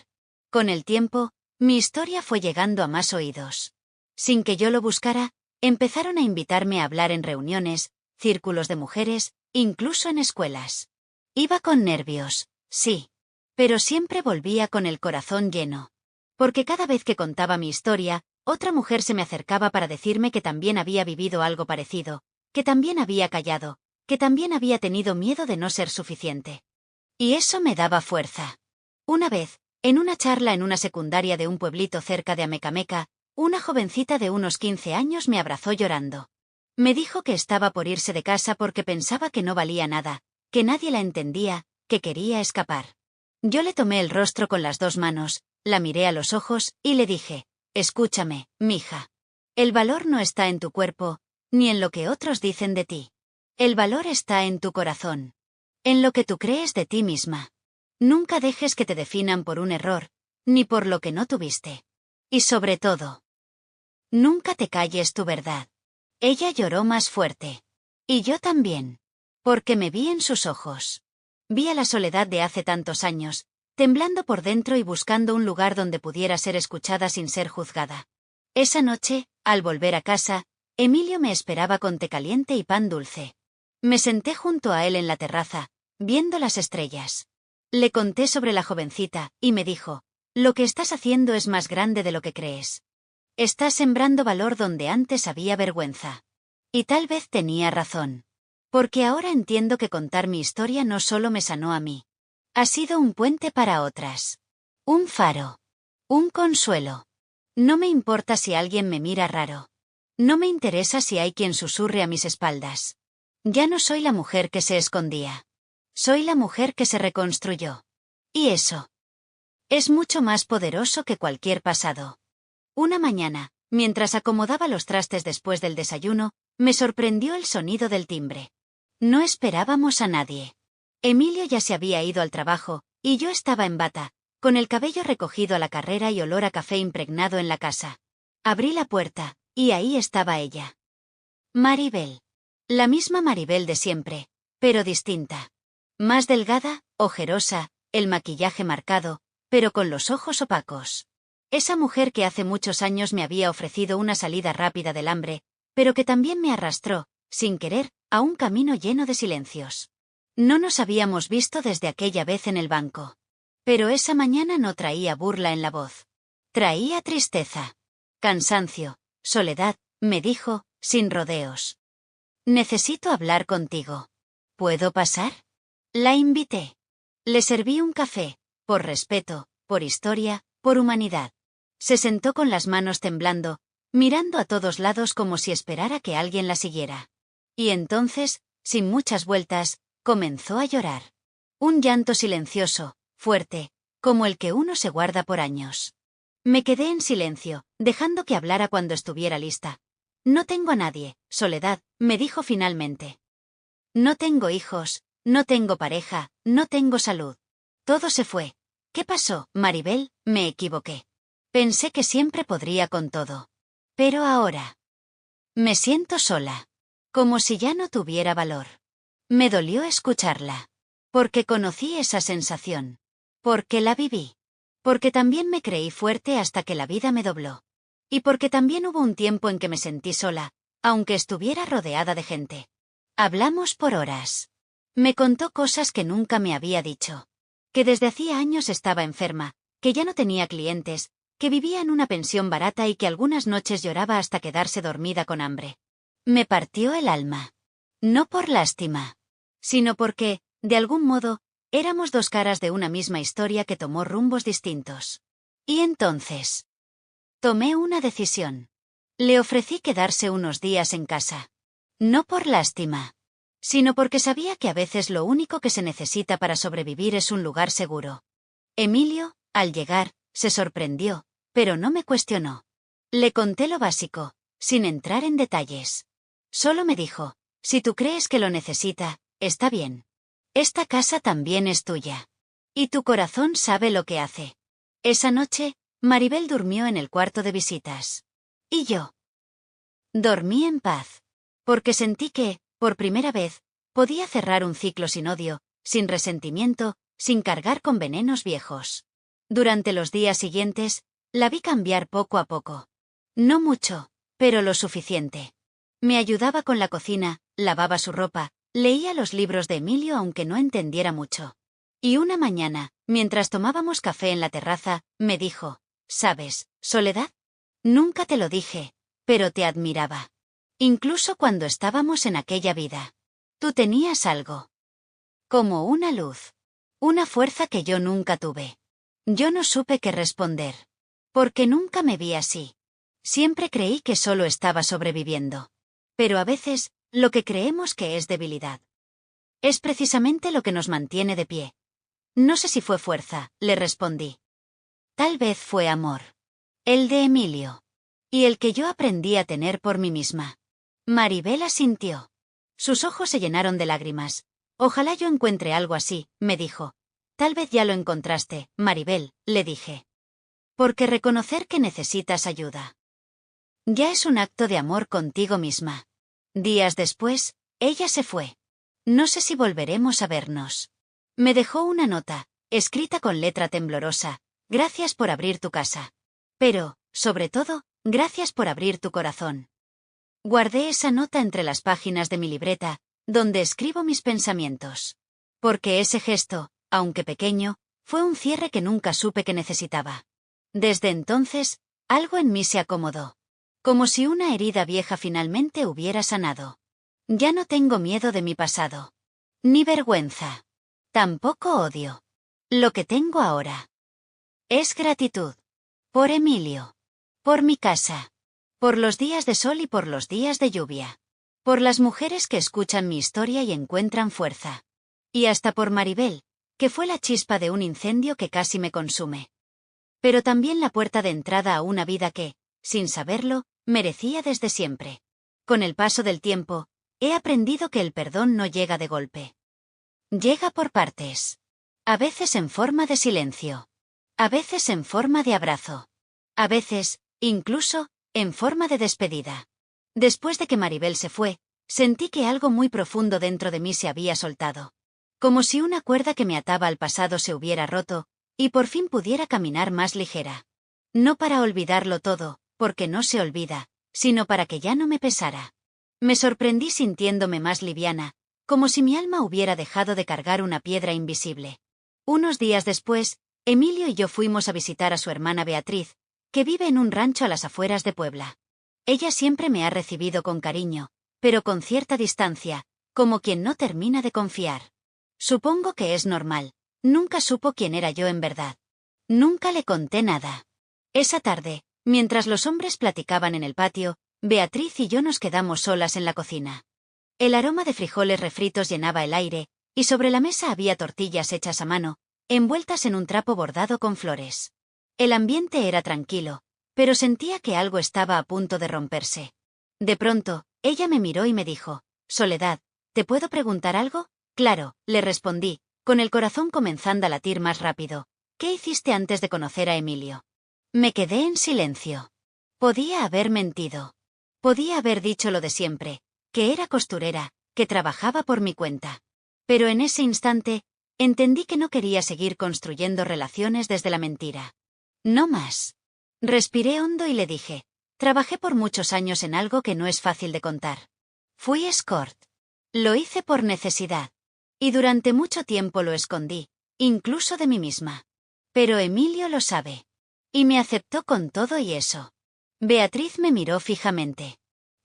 Con el tiempo, mi historia fue llegando a más oídos. Sin que yo lo buscara, empezaron a invitarme a hablar en reuniones, círculos de mujeres, incluso en escuelas. Iba con nervios, sí. Pero siempre volvía con el corazón lleno. Porque cada vez que contaba mi historia, otra mujer se me acercaba para decirme que también había vivido algo parecido, que también había callado, que también había tenido miedo de no ser suficiente. Y eso me daba fuerza. Una vez, en una charla en una secundaria de un pueblito cerca de Amecameca, una jovencita de unos 15 años me abrazó llorando. Me dijo que estaba por irse de casa porque pensaba que no valía nada, que nadie la entendía, que quería escapar. Yo le tomé el rostro con las 2 manos, la miré a los ojos, y le dije, escúchame, mija. El valor no está en tu cuerpo, ni en lo que otros dicen de ti. El valor está en tu corazón. En lo que tú crees de ti misma. Nunca dejes que te definan por un error, ni por lo que no tuviste. Y sobre todo, nunca te calles tu verdad. Ella lloró más fuerte. Y yo también. Porque me vi en sus ojos. Vi a la soledad de hace tantos años, temblando por dentro y buscando un lugar donde pudiera ser escuchada sin ser juzgada. Esa noche, al volver a casa, Emilio me esperaba con té caliente y pan dulce. Me senté junto a él en la terraza, viendo las estrellas. Le conté sobre la jovencita, y me dijo, lo que estás haciendo es más grande de lo que crees. Estás sembrando valor donde antes había vergüenza. Y tal vez tenía razón. Porque ahora entiendo que contar mi historia no solo me sanó a mí. Ha sido un puente para otras. Un faro. Un consuelo. No me importa si alguien me mira raro. No me interesa si hay quien susurre a mis espaldas. Ya no soy la mujer que se escondía. Soy la mujer que se reconstruyó. Y eso es mucho más poderoso que cualquier pasado. Una mañana, mientras acomodaba los trastes después del desayuno, me sorprendió el sonido del timbre. No esperábamos a nadie. Emilio ya se había ido al trabajo, y yo estaba en bata, con el cabello recogido a la carrera y olor a café impregnado en la casa. Abrí la puerta, y ahí estaba ella. Maribel. La misma Maribel de siempre, pero distinta. Más delgada, ojerosa, el maquillaje marcado, pero con los ojos opacos. Esa mujer que hace muchos años me había ofrecido una salida rápida del hambre, pero que también me arrastró, sin querer, a un camino lleno de silencios. No nos habíamos visto desde aquella vez en el banco. Pero esa mañana no traía burla en la voz. Traía tristeza. Cansancio, soledad, me dijo, sin rodeos. Necesito hablar contigo. ¿Puedo pasar? La invité. Le serví un café, por respeto, por historia, por humanidad. Se sentó con las manos temblando, mirando a todos lados como si esperara que alguien la siguiera. Y entonces, sin muchas vueltas, comenzó a llorar. Un llanto silencioso, fuerte, como el que uno se guarda por años. Me quedé en silencio, dejando que hablara cuando estuviera lista. No tengo a nadie, Soledad, me dijo finalmente. No tengo hijos, no tengo pareja, no tengo salud. Todo se fue. ¿Qué pasó, Maribel? Me equivoqué. Pensé que siempre podría con todo. Pero ahora me siento sola. Como si ya no tuviera valor. Me dolió escucharla. Porque conocí esa sensación. Porque la viví. Porque también me creí fuerte hasta que la vida me dobló. Y porque también hubo un tiempo en que me sentí sola, aunque estuviera rodeada de gente. Hablamos por horas. Me contó cosas que nunca me había dicho. Que desde hacía años estaba enferma, que ya no tenía clientes, que vivía en una pensión barata y que algunas noches lloraba hasta quedarse dormida con hambre. Me partió el alma. No por lástima. Sino porque, de algún modo, éramos 2 caras de una misma historia que tomó rumbos distintos. Y entonces tomé una decisión. Le ofrecí quedarse unos días en casa. No por lástima. Sino porque sabía que a veces lo único que se necesita para sobrevivir es un lugar seguro. Emilio, al llegar, se sorprendió, pero no me cuestionó. Le conté lo básico, sin entrar en detalles. Solo me dijo, Si tú crees que lo necesita, está bien. Esta casa también es tuya. Y tu corazón sabe lo que hace. Esa noche, Maribel durmió en el cuarto de visitas. Y yo dormí en paz. Porque sentí que, por primera vez, podía cerrar un ciclo sin odio, sin resentimiento, sin cargar con venenos viejos. Durante los días siguientes, la vi cambiar poco a poco. No mucho, pero lo suficiente. Me ayudaba con la cocina, lavaba su ropa, leía los libros de Emilio aunque no entendiera mucho. Y una mañana, mientras tomábamos café en la terraza, me dijo, ¿sabes, Soledad? Nunca te lo dije, pero te admiraba. Incluso cuando estábamos en aquella vida. Tú tenías algo. Como una luz. Una fuerza que yo nunca tuve. Yo no supe qué responder. Porque nunca me vi así. Siempre creí que solo estaba sobreviviendo. Pero a veces, lo que creemos que es debilidad es precisamente lo que nos mantiene de pie. No sé si fue fuerza, le respondí. Tal vez fue amor. El de Emilio. Y el que yo aprendí a tener por mí misma. Maribel asintió. Sus ojos se llenaron de lágrimas. Ojalá yo encuentre algo así, me dijo. Tal vez ya lo encontraste, Maribel, le dije. Porque reconocer que necesitas ayuda ya es un acto de amor contigo misma. Días después, ella se fue. No sé si volveremos a vernos. Me dejó una nota, escrita con letra temblorosa. Gracias por abrir tu casa. Pero, sobre todo, gracias por abrir tu corazón. Guardé esa nota entre las páginas de mi libreta, donde escribo mis pensamientos. Porque ese gesto, aunque pequeño, fue un cierre que nunca supe que necesitaba. Desde entonces, algo en mí se acomodó. Como si una herida vieja finalmente hubiera sanado. Ya no tengo miedo de mi pasado. Ni vergüenza. Tampoco odio. Lo que tengo ahora es gratitud. Por Emilio. Por mi casa. Por los días de sol y por los días de lluvia. Por las mujeres que escuchan mi historia y encuentran fuerza. Y hasta por Maribel, que fue la chispa de un incendio que casi me consume. Pero también la puerta de entrada a una vida que, sin saberlo, merecía desde siempre. Con el paso del tiempo, he aprendido que el perdón no llega de golpe. Llega por partes. A veces en forma de silencio. A veces en forma de abrazo. A veces, incluso, en forma de despedida. Después de que Maribel se fue, sentí que algo muy profundo dentro de mí se había soltado. Como si una cuerda que me ataba al pasado se hubiera roto, y por fin pudiera caminar más ligera. No para olvidarlo todo, porque no se olvida, sino para que ya no me pesara. Me sorprendí sintiéndome más liviana, como si mi alma hubiera dejado de cargar una piedra invisible. Unos días después, Emilio y yo fuimos a visitar a su hermana Beatriz, que vive en un rancho a las afueras de Puebla. Ella siempre me ha recibido con cariño, pero con cierta distancia, como quien no termina de confiar. Supongo que es normal. Nunca supo quién era yo en verdad. Nunca le conté nada. Esa tarde, mientras los hombres platicaban en el patio, Beatriz y yo nos quedamos solas en la cocina. El aroma de frijoles refritos llenaba el aire, y sobre la mesa había tortillas hechas a mano, envueltas en un trapo bordado con flores. El ambiente era tranquilo, pero sentía que algo estaba a punto de romperse. De pronto, ella me miró y me dijo, «Soledad, ¿te puedo preguntar algo?» «Claro», le respondí, con el corazón comenzando a latir más rápido. «¿Qué hiciste antes de conocer a Emilio?» Me quedé en silencio. Podía haber mentido. Podía haber dicho lo de siempre, que era costurera, que trabajaba por mi cuenta. Pero en ese instante, entendí que no quería seguir construyendo relaciones desde la mentira. No más. Respiré hondo y le dije, trabajé por muchos años en algo que no es fácil de contar. Fui escort. Lo hice por necesidad. Y durante mucho tiempo lo escondí, incluso de mí misma. Pero Emilio lo sabe. Y me aceptó con todo y eso. Beatriz me miró fijamente.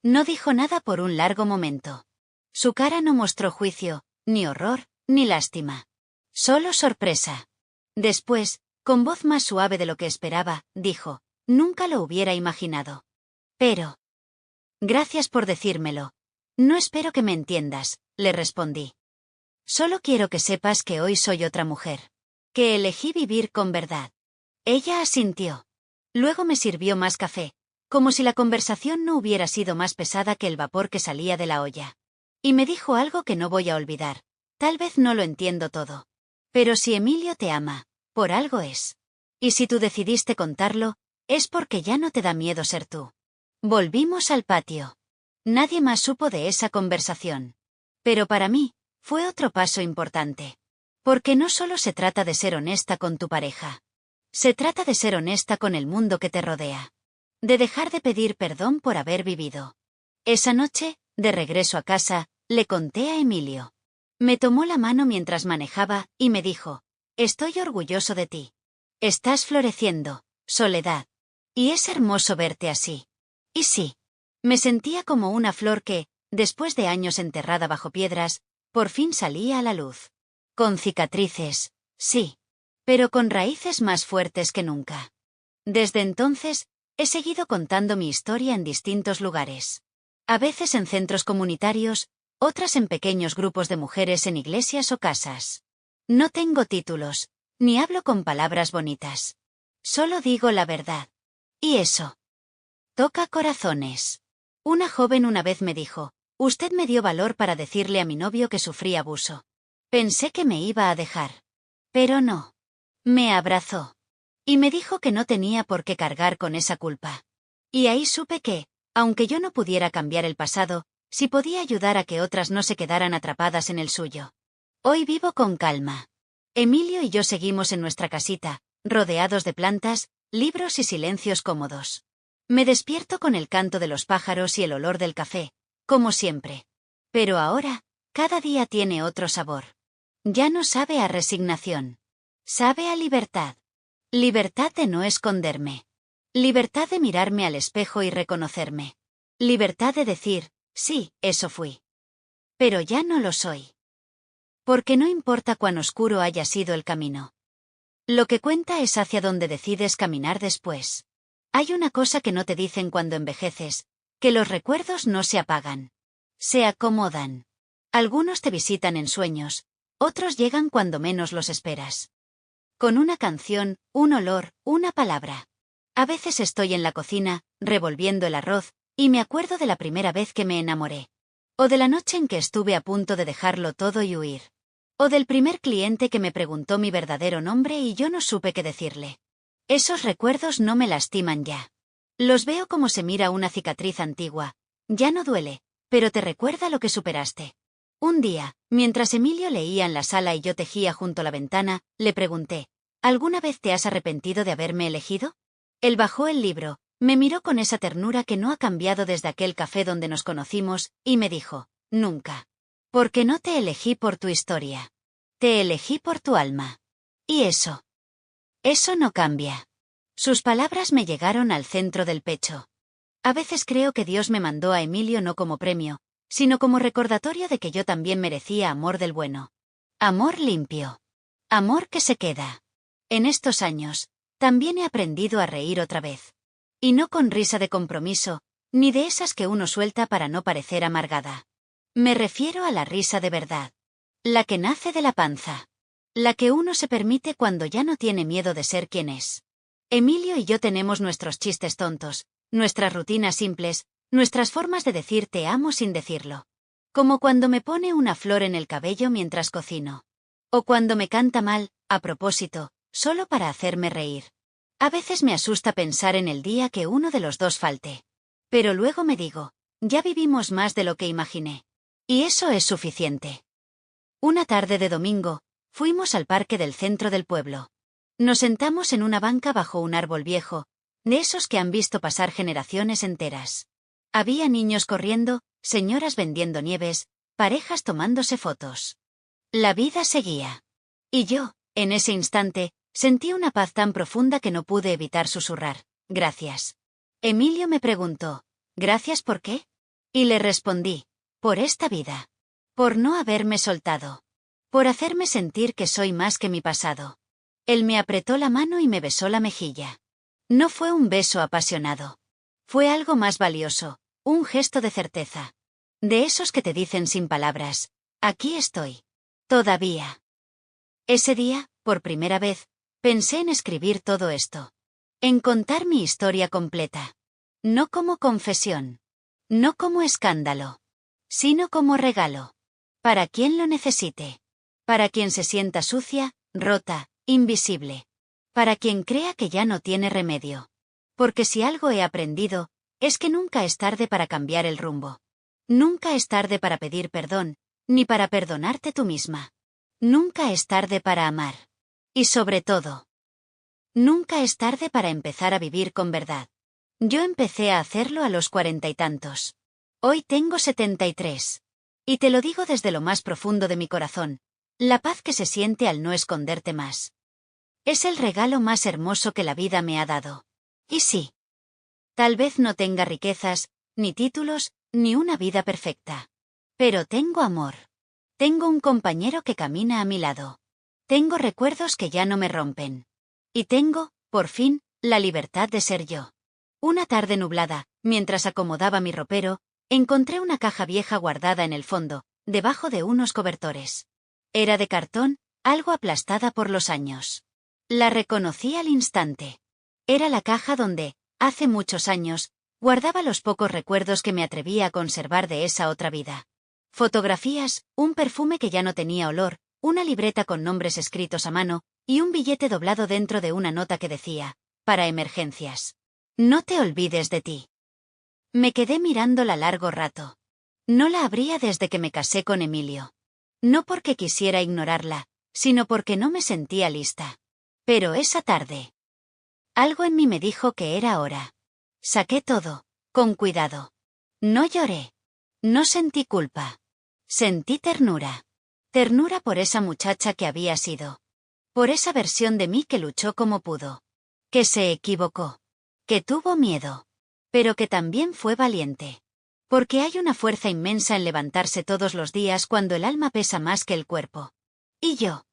No dijo nada por un largo momento. Su cara no mostró juicio, ni horror, ni lástima. Solo sorpresa. Después, con voz más suave de lo que esperaba, dijo, nunca lo hubiera imaginado. Pero... Gracias por decírmelo. No espero que me entiendas, le respondí. Solo quiero que sepas que hoy soy otra mujer. Que elegí vivir con verdad. Ella asintió. Luego me sirvió más café, como si la conversación no hubiera sido más pesada que el vapor que salía de la olla. Y me dijo algo que no voy a olvidar. Tal vez no lo entiendo todo. Pero si Emilio te ama, por algo es. Y si tú decidiste contarlo, es porque ya no te da miedo ser tú. Volvimos al patio. Nadie más supo de esa conversación. Pero para mí, fue otro paso importante. Porque no solo se trata de ser honesta con tu pareja. Se trata de ser honesta con el mundo que te rodea. De dejar de pedir perdón por haber vivido. Esa noche, de regreso a casa, le conté a Emilio. Me tomó la mano mientras manejaba y me dijo: estoy orgulloso de ti. Estás floreciendo, Soledad. Y es hermoso verte así. Y sí. Me sentía como una flor que, después de años enterrada bajo piedras, por fin salía a la luz. Con cicatrices, sí. Pero con raíces más fuertes que nunca. Desde entonces, he seguido contando mi historia en distintos lugares. A veces en centros comunitarios, otras en pequeños grupos de mujeres en iglesias o casas. No tengo títulos, ni hablo con palabras bonitas. Solo digo la verdad. Y eso toca corazones. Una joven una vez me dijo: usted me dio valor para decirle a mi novio que sufría abuso. Pensé que me iba a dejar. Pero no. Me abrazó. Y me dijo que no tenía por qué cargar con esa culpa. Y ahí supe que, aunque yo no pudiera cambiar el pasado, sí podía ayudar a que otras no se quedaran atrapadas en el suyo. Hoy vivo con calma. Emilio y yo seguimos en nuestra casita, rodeados de plantas, libros y silencios cómodos. Me despierto con el canto de los pájaros y el olor del café, como siempre. Pero ahora, cada día tiene otro sabor. Ya no sabe a resignación. Sabe a libertad. Libertad de no esconderme. Libertad de mirarme al espejo y reconocerme. Libertad de decir: sí, eso fui. Pero ya no lo soy. Porque no importa cuán oscuro haya sido el camino. Lo que cuenta es hacia dónde decides caminar después. Hay una cosa que no te dicen cuando envejeces: que los recuerdos no se apagan. Se acomodan. Algunos te visitan en sueños, otros llegan cuando menos los esperas. Con una canción, un olor, una palabra. A veces estoy en la cocina, revolviendo el arroz, y me acuerdo de la primera vez que me enamoré. O de la noche en que estuve a punto de dejarlo todo y huir. O del primer cliente que me preguntó mi verdadero nombre y yo no supe qué decirle. Esos recuerdos no me lastiman ya. Los veo como se mira una cicatriz antigua. Ya no duele, pero te recuerda lo que superaste. Un día, mientras Emilio leía en la sala y yo tejía junto a la ventana, le pregunté: ¿alguna vez te has arrepentido de haberme elegido? Él bajó el libro, me miró con esa ternura que no ha cambiado desde aquel café donde nos conocimos, y me dijo: nunca. Porque no te elegí por tu historia. Te elegí por tu alma. Y eso no cambia. Sus palabras me llegaron al centro del pecho. A veces creo que Dios me mandó a Emilio no como premio, sino como recordatorio de que yo también merecía amor del bueno. Amor limpio. Amor que se queda. En estos años, también he aprendido a reír otra vez. Y no con risa de compromiso, ni de esas que uno suelta para no parecer amargada. Me refiero a la risa de verdad. La que nace de la panza. La que uno se permite cuando ya no tiene miedo de ser quien es. Emilio y yo tenemos nuestros chistes tontos, nuestras rutinas simples, nuestras formas de decir te amo sin decirlo. Como cuando me pone una flor en el cabello mientras cocino. O cuando me canta mal, a propósito, solo para hacerme reír. A veces me asusta pensar en el día que uno de los dos falte. Pero luego me digo: ya vivimos más de lo que imaginé. Y eso es suficiente. Una tarde de domingo, fuimos al parque del centro del pueblo. Nos sentamos en una banca bajo un árbol viejo, de esos que han visto pasar generaciones enteras. Había niños corriendo, señoras vendiendo nieves, parejas tomándose fotos. La vida seguía. Y yo, en ese instante, sentí una paz tan profunda que no pude evitar susurrar: gracias. Emilio me preguntó: ¿gracias por qué? Y le respondí: por esta vida. Por no haberme soltado. Por hacerme sentir que soy más que mi pasado. Él me apretó la mano y me besó la mejilla. No fue un beso apasionado. Fue algo más valioso, un gesto de certeza. De esos que te dicen sin palabras: aquí estoy. Todavía. Ese día, por primera vez, pensé en escribir todo esto. En contar mi historia completa. No como confesión. No como escándalo. sino como regalo. Para quien lo necesite. Para quien se sienta sucia, rota, invisible. Para quien crea que ya no tiene remedio. Porque si algo he aprendido, es que nunca es tarde para cambiar el rumbo. Nunca es tarde para pedir perdón, ni para perdonarte tú misma. Nunca es tarde para amar. Y sobre todo, nunca es tarde para empezar a vivir con verdad. Yo empecé a hacerlo a los 40 y tantos. Hoy tengo 73. Y te lo digo desde lo más profundo de mi corazón, la paz que se siente al no esconderte más. Es el regalo más hermoso que la vida me ha dado. Y sí. Tal vez no tenga riquezas, ni títulos, ni una vida perfecta. Pero tengo amor. Tengo un compañero que camina a mi lado. Tengo recuerdos que ya no me rompen. Y tengo, por fin, la libertad de ser yo. Una tarde nublada, mientras acomodaba mi ropero, encontré una caja vieja guardada en el fondo, debajo de unos cobertores. Era de cartón, algo aplastada por los años. La reconocí al instante. Era la caja donde, hace muchos años, guardaba los pocos recuerdos que me atrevía a conservar de esa otra vida. Fotografías, un perfume que ya no tenía olor, una libreta con nombres escritos a mano, y un billete doblado dentro de una nota que decía, para emergencias. No te olvides de ti. Me quedé mirándola largo rato. No la abría desde que me casé con Emilio. No porque quisiera ignorarla, sino porque no me sentía lista. Pero esa tarde, algo en mí me dijo que era hora. Saqué todo, con cuidado. No lloré. No sentí culpa. Sentí ternura. Ternura por esa muchacha que había sido. Por esa versión de mí que luchó como pudo. Que se equivocó. Que tuvo miedo. Pero que también fue valiente. Porque hay una fuerza inmensa en levantarse todos los días cuando el alma pesa más que el cuerpo. Y yo.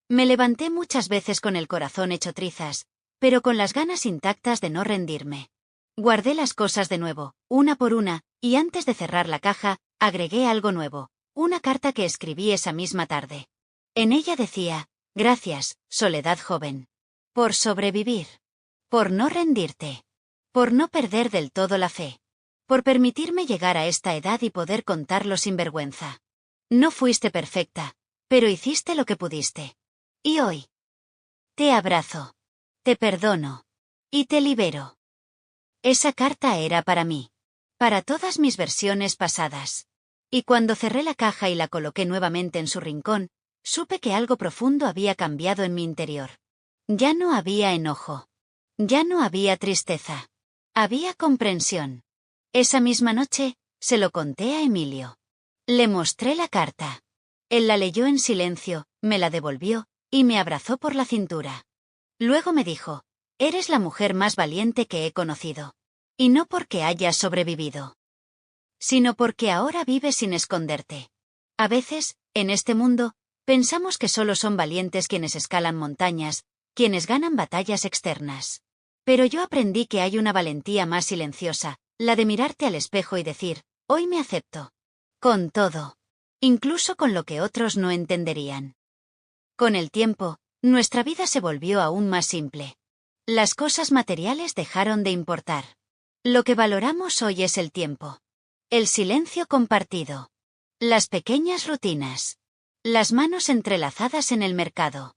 Me levanté muchas veces con el corazón hecho trizas, pero con las ganas intactas de no rendirme. Guardé las cosas de nuevo, una por una, y antes de cerrar la caja, agregué algo nuevo, una carta que escribí esa misma tarde. En ella decía, gracias, Soledad joven. Por sobrevivir. Por no rendirte. Por no perder del todo la fe. Por permitirme llegar a esta edad y poder contarlo sin vergüenza. No fuiste perfecta, pero hiciste lo que pudiste. Y hoy. Te abrazo. Te perdono. Y te libero. Esa carta era para mí. Para todas mis versiones pasadas. Y cuando cerré la caja y la coloqué nuevamente en su rincón, supe que algo profundo había cambiado en mi interior. Ya no había enojo. Ya no había tristeza. Había comprensión. Esa misma noche, se lo conté a Emilio. Le mostré la carta. Él la leyó en silencio, me la devolvió, y me abrazó por la cintura. Luego me dijo, eres la mujer más valiente que he conocido. Y no porque hayas sobrevivido, sino porque ahora vives sin esconderte. A veces, en este mundo, pensamos que solo son valientes quienes escalan montañas, quienes ganan batallas externas. Pero yo aprendí que hay una valentía más silenciosa, la de mirarte al espejo y decir, hoy me acepto. Con todo. Incluso con lo que otros no entenderían. Con el tiempo, nuestra vida se volvió aún más simple. Las cosas materiales dejaron de importar. Lo que valoramos hoy es el tiempo. El silencio compartido. Las pequeñas rutinas. Las manos entrelazadas en el mercado.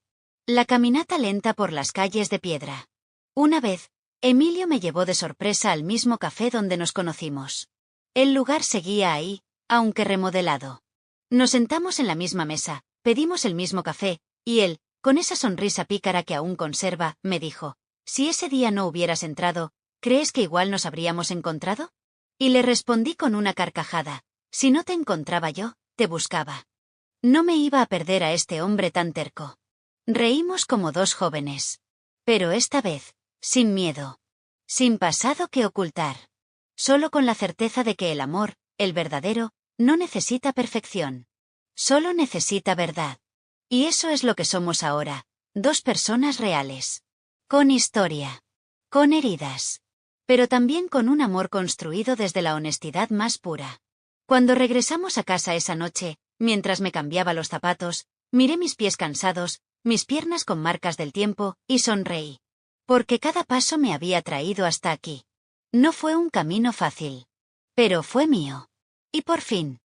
La caminata lenta por las calles de piedra. Una vez, Emilio me llevó de sorpresa al mismo café donde nos conocimos. El lugar seguía ahí, aunque remodelado. Nos sentamos en la misma mesa, pedimos el mismo café, y él, con esa sonrisa pícara que aún conserva, me dijo, si ese día no hubieras entrado, ¿crees que igual nos habríamos encontrado? Y le respondí con una carcajada, si no te encontraba yo, te buscaba. No me iba a perder a este hombre tan terco. Reímos como dos jóvenes. Pero esta vez, sin miedo. Sin pasado que ocultar. Solo con la certeza de que el amor, el verdadero, no necesita perfección. Solo necesita verdad. Y eso es lo que somos ahora, dos personas reales. Con historia. Con heridas. Pero también con un amor construido desde la honestidad más pura. Cuando regresamos a casa esa noche, mientras me cambiaba los zapatos, miré mis pies cansados, mis piernas con marcas del tiempo, y sonreí. Porque cada paso me había traído hasta aquí. No fue un camino fácil. Pero fue mío. Y por fin,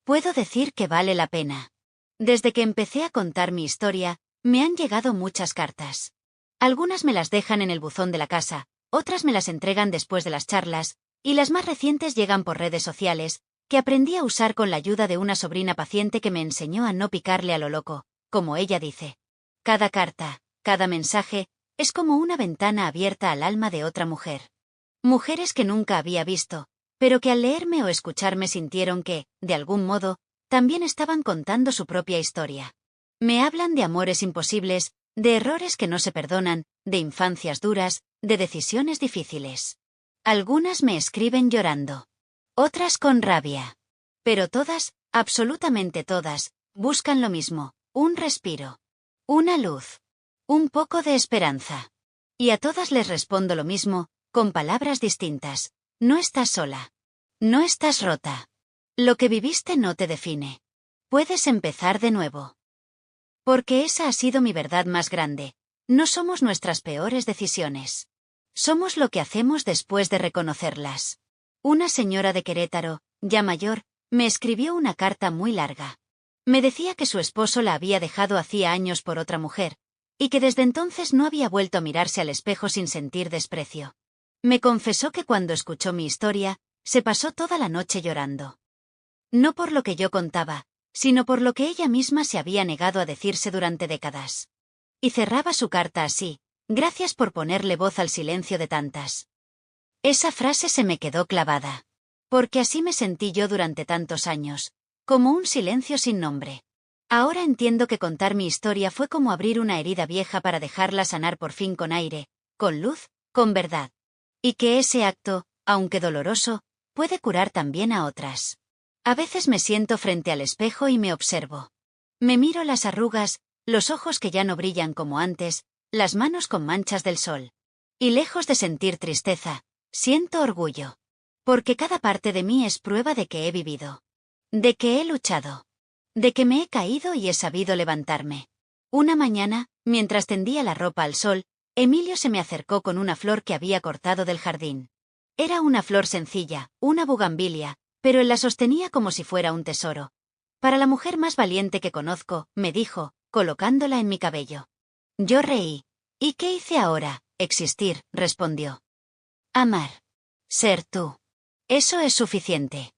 puedo decir que vale la pena. Desde que empecé a contar mi historia, me han llegado muchas cartas. Algunas me las dejan en el buzón de la casa, otras me las entregan después de las charlas, y las más recientes llegan por redes sociales, que aprendí a usar con la ayuda de una sobrina paciente que me enseñó a no picarle a lo loco, como ella dice. Cada carta, cada mensaje, es como una ventana abierta al alma de otra mujer. Mujeres que nunca había visto, pero que al leerme o escucharme sintieron que, de algún modo, también estaban contando su propia historia. Me hablan de amores imposibles, de errores que no se perdonan, de infancias duras, de decisiones difíciles. Algunas me escriben llorando. Otras con rabia. Pero todas, absolutamente todas, buscan lo mismo, un respiro. Una luz. Un poco de esperanza. Y a todas les respondo lo mismo, con palabras distintas. No estás sola. No estás rota. Lo que viviste no te define. Puedes empezar de nuevo. Porque esa ha sido mi verdad más grande. No somos nuestras peores decisiones. Somos lo que hacemos después de reconocerlas. Una señora de Querétaro, ya mayor, me escribió una carta muy larga. Me decía que su esposo la había dejado hacía años por otra mujer, y que desde entonces no había vuelto a mirarse al espejo sin sentir desprecio. Me confesó que cuando escuchó mi historia, se pasó toda la noche llorando. No por lo que yo contaba, sino por lo que ella misma se había negado a decirse durante décadas. Y cerraba su carta así: gracias por ponerle voz al silencio de tantas. Esa frase se me quedó clavada. Porque así me sentí yo durante tantos años, como un silencio sin nombre. Ahora entiendo que contar mi historia fue como abrir una herida vieja para dejarla sanar por fin con aire, con luz, con verdad. Y que ese acto, aunque doloroso, puede curar también a otras. A veces me siento frente al espejo y me observo. Me miro las arrugas, los ojos que ya no brillan como antes, las manos con manchas del sol. Y lejos de sentir tristeza, siento orgullo. Porque cada parte de mí es prueba de que he vivido. De que he luchado. De que me he caído y he sabido levantarme. Una mañana, mientras tendía la ropa al sol, Emilio se me acercó con una flor que había cortado del jardín. Era una flor sencilla, una bugambilia, pero él la sostenía como si fuera un tesoro. Para la mujer más valiente que conozco, me dijo, colocándola en mi cabello. Yo reí. ¿Y qué hice ahora? Existir, respondió. Amar. Ser tú. Eso es suficiente.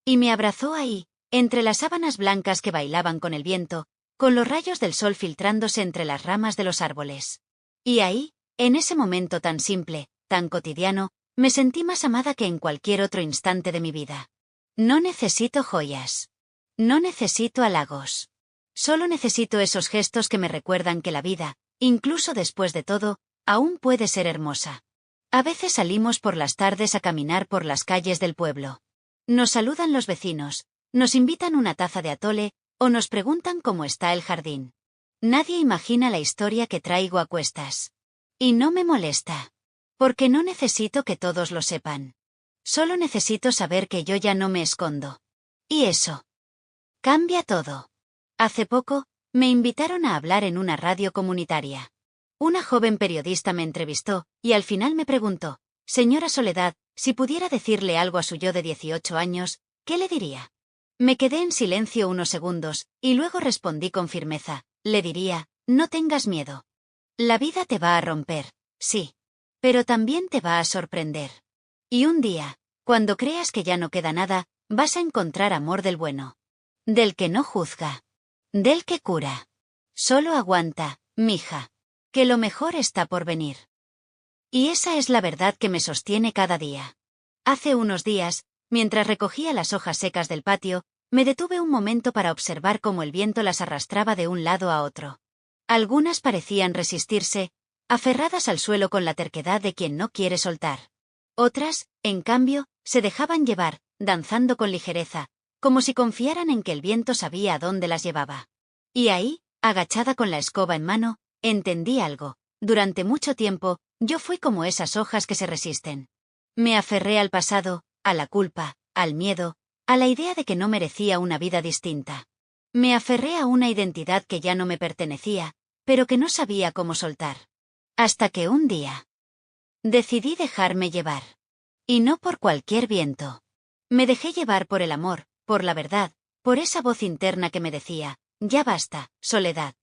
Y me abrazó ahí, entre las sábanas blancas que bailaban con el viento, con los rayos del sol filtrándose entre las ramas de los árboles. Y ahí, en ese momento tan simple, tan cotidiano, me sentí más amada que en cualquier otro instante de mi vida. No necesito joyas. No necesito halagos. Solo necesito esos gestos que me recuerdan que la vida, incluso después de todo, aún puede ser hermosa. A veces salimos por las tardes a caminar por las calles del pueblo. Nos saludan los vecinos, nos invitan una taza de atole, o nos preguntan cómo está el jardín. Nadie imagina la historia que traigo a cuestas. Y no me molesta. Porque no necesito que todos lo sepan. Solo necesito saber que yo ya no me escondo. Y eso cambia todo. Hace poco, me invitaron a hablar en una radio comunitaria. Una joven periodista me entrevistó, y al final me preguntó: señora Soledad, si pudiera decirle algo a su yo de 18 años, ¿qué le diría? Me quedé en silencio unos segundos, y luego respondí con firmeza: le diría, no tengas miedo. La vida te va a romper, sí. Pero también te va a sorprender. Y un día, cuando creas que ya no queda nada, vas a encontrar amor del bueno. Del que no juzga. Del que cura. Solo aguanta, mija. Que lo mejor está por venir. Y esa es la verdad que me sostiene cada día. Hace unos días, mientras recogía las hojas secas del patio, me detuve un momento para observar cómo el viento las arrastraba de un lado a otro. Algunas parecían resistirse, aferradas al suelo con la terquedad de quien no quiere soltar. Otras, en cambio, se dejaban llevar, danzando con ligereza, como si confiaran en que el viento sabía a dónde las llevaba. Y ahí, agachada con la escoba en mano, entendí algo. Durante mucho tiempo, yo fui como esas hojas que se resisten. Me aferré al pasado, a la culpa, al miedo, a la idea de que no merecía una vida distinta. Me aferré a una identidad que ya no me pertenecía, pero que no sabía cómo soltar. Hasta que un día decidí dejarme llevar. Y no por cualquier viento. Me dejé llevar por el amor, por la verdad, por esa voz interna que me decía, ya basta, Soledad.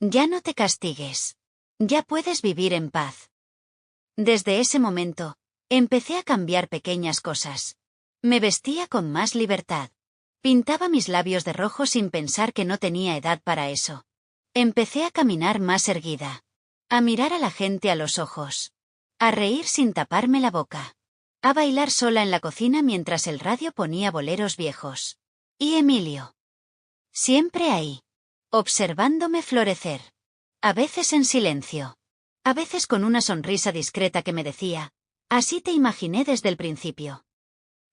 Ya no te castigues. Ya puedes vivir en paz. Desde ese momento, empecé a cambiar pequeñas cosas. Me vestía con más libertad. Pintaba mis labios de rojo sin pensar que no tenía edad para eso. Empecé a caminar más erguida. A mirar a la gente a los ojos. A reír sin taparme la boca. A bailar sola en la cocina mientras el radio ponía boleros viejos. Y Emilio. Siempre ahí. Observándome florecer. A veces en silencio. A veces con una sonrisa discreta que me decía, así te imaginé desde el principio.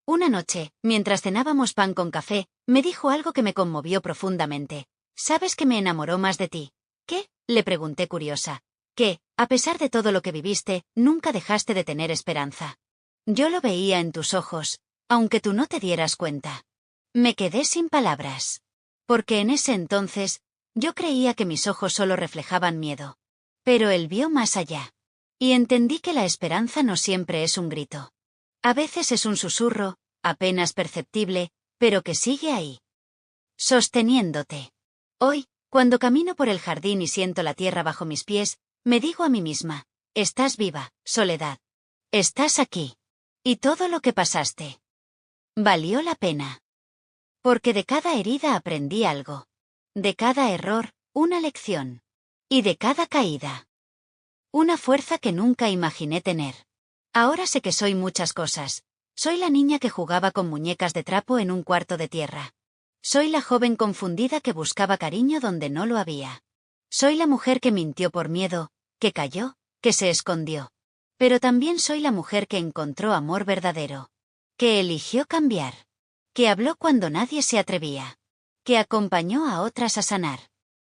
Una noche, mientras cenábamos pan con café, me dijo algo que me conmovió profundamente. ¿Sabes que me enamoró más de ti? ¿Qué? Le pregunté curiosa. Que, a pesar de todo lo que viviste, nunca dejaste de tener esperanza. Yo lo veía en tus ojos, aunque tú no te dieras cuenta. Me quedé sin palabras. Porque en ese entonces, yo creía que mis ojos solo reflejaban miedo. Pero él vio más allá. Y entendí que la esperanza no siempre es un grito. A veces es un susurro, apenas perceptible, pero que sigue ahí. Sosteniéndote. Hoy, cuando camino por el jardín y siento la tierra bajo mis pies, me digo a mí misma, estás viva, Soledad. Estás aquí. Y todo lo que pasaste. Valió la pena. Porque de cada herida aprendí algo. De cada error, una lección. Y de cada caída. Una fuerza que nunca imaginé tener. Ahora sé que soy muchas cosas. Soy la niña que jugaba con muñecas de trapo en un cuarto de tierra. Soy la joven confundida que buscaba cariño donde no lo había. Soy la mujer que mintió por miedo, que cayó, que se escondió. Pero también soy la mujer que encontró amor verdadero. Que eligió cambiar. Que habló cuando nadie se atrevía. Que acompañó a otras a sanar.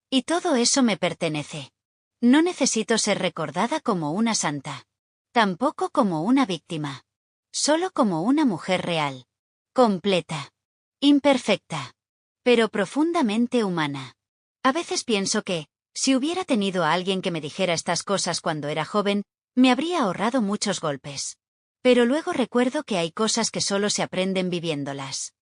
Y todo eso me pertenece. No necesito ser recordada como una santa. Tampoco como una víctima. Solo como una mujer real. Completa. Imperfecta. Pero profundamente humana. A veces pienso que, si hubiera tenido a alguien que me dijera estas cosas cuando era joven, me habría ahorrado muchos golpes. Pero luego recuerdo que hay cosas que solo se aprenden viviéndolas.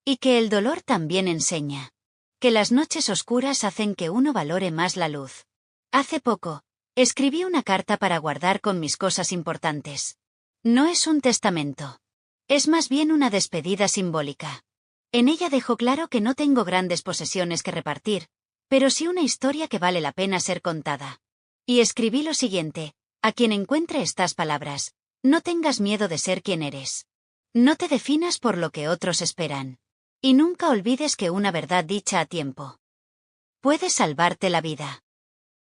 Y que el dolor también enseña. Que las noches oscuras hacen que uno valore más la luz. Hace poco, escribí una carta para guardar con mis cosas importantes. No es un testamento. Es más bien una despedida simbólica. En ella dejo claro que no tengo grandes posesiones que repartir, pero sí una historia que vale la pena ser contada. Y escribí lo siguiente, a quien encuentre estas palabras, no tengas miedo de ser quien eres. No te definas por lo que otros esperan. Y nunca olvides que una verdad dicha a tiempo puede salvarte la vida.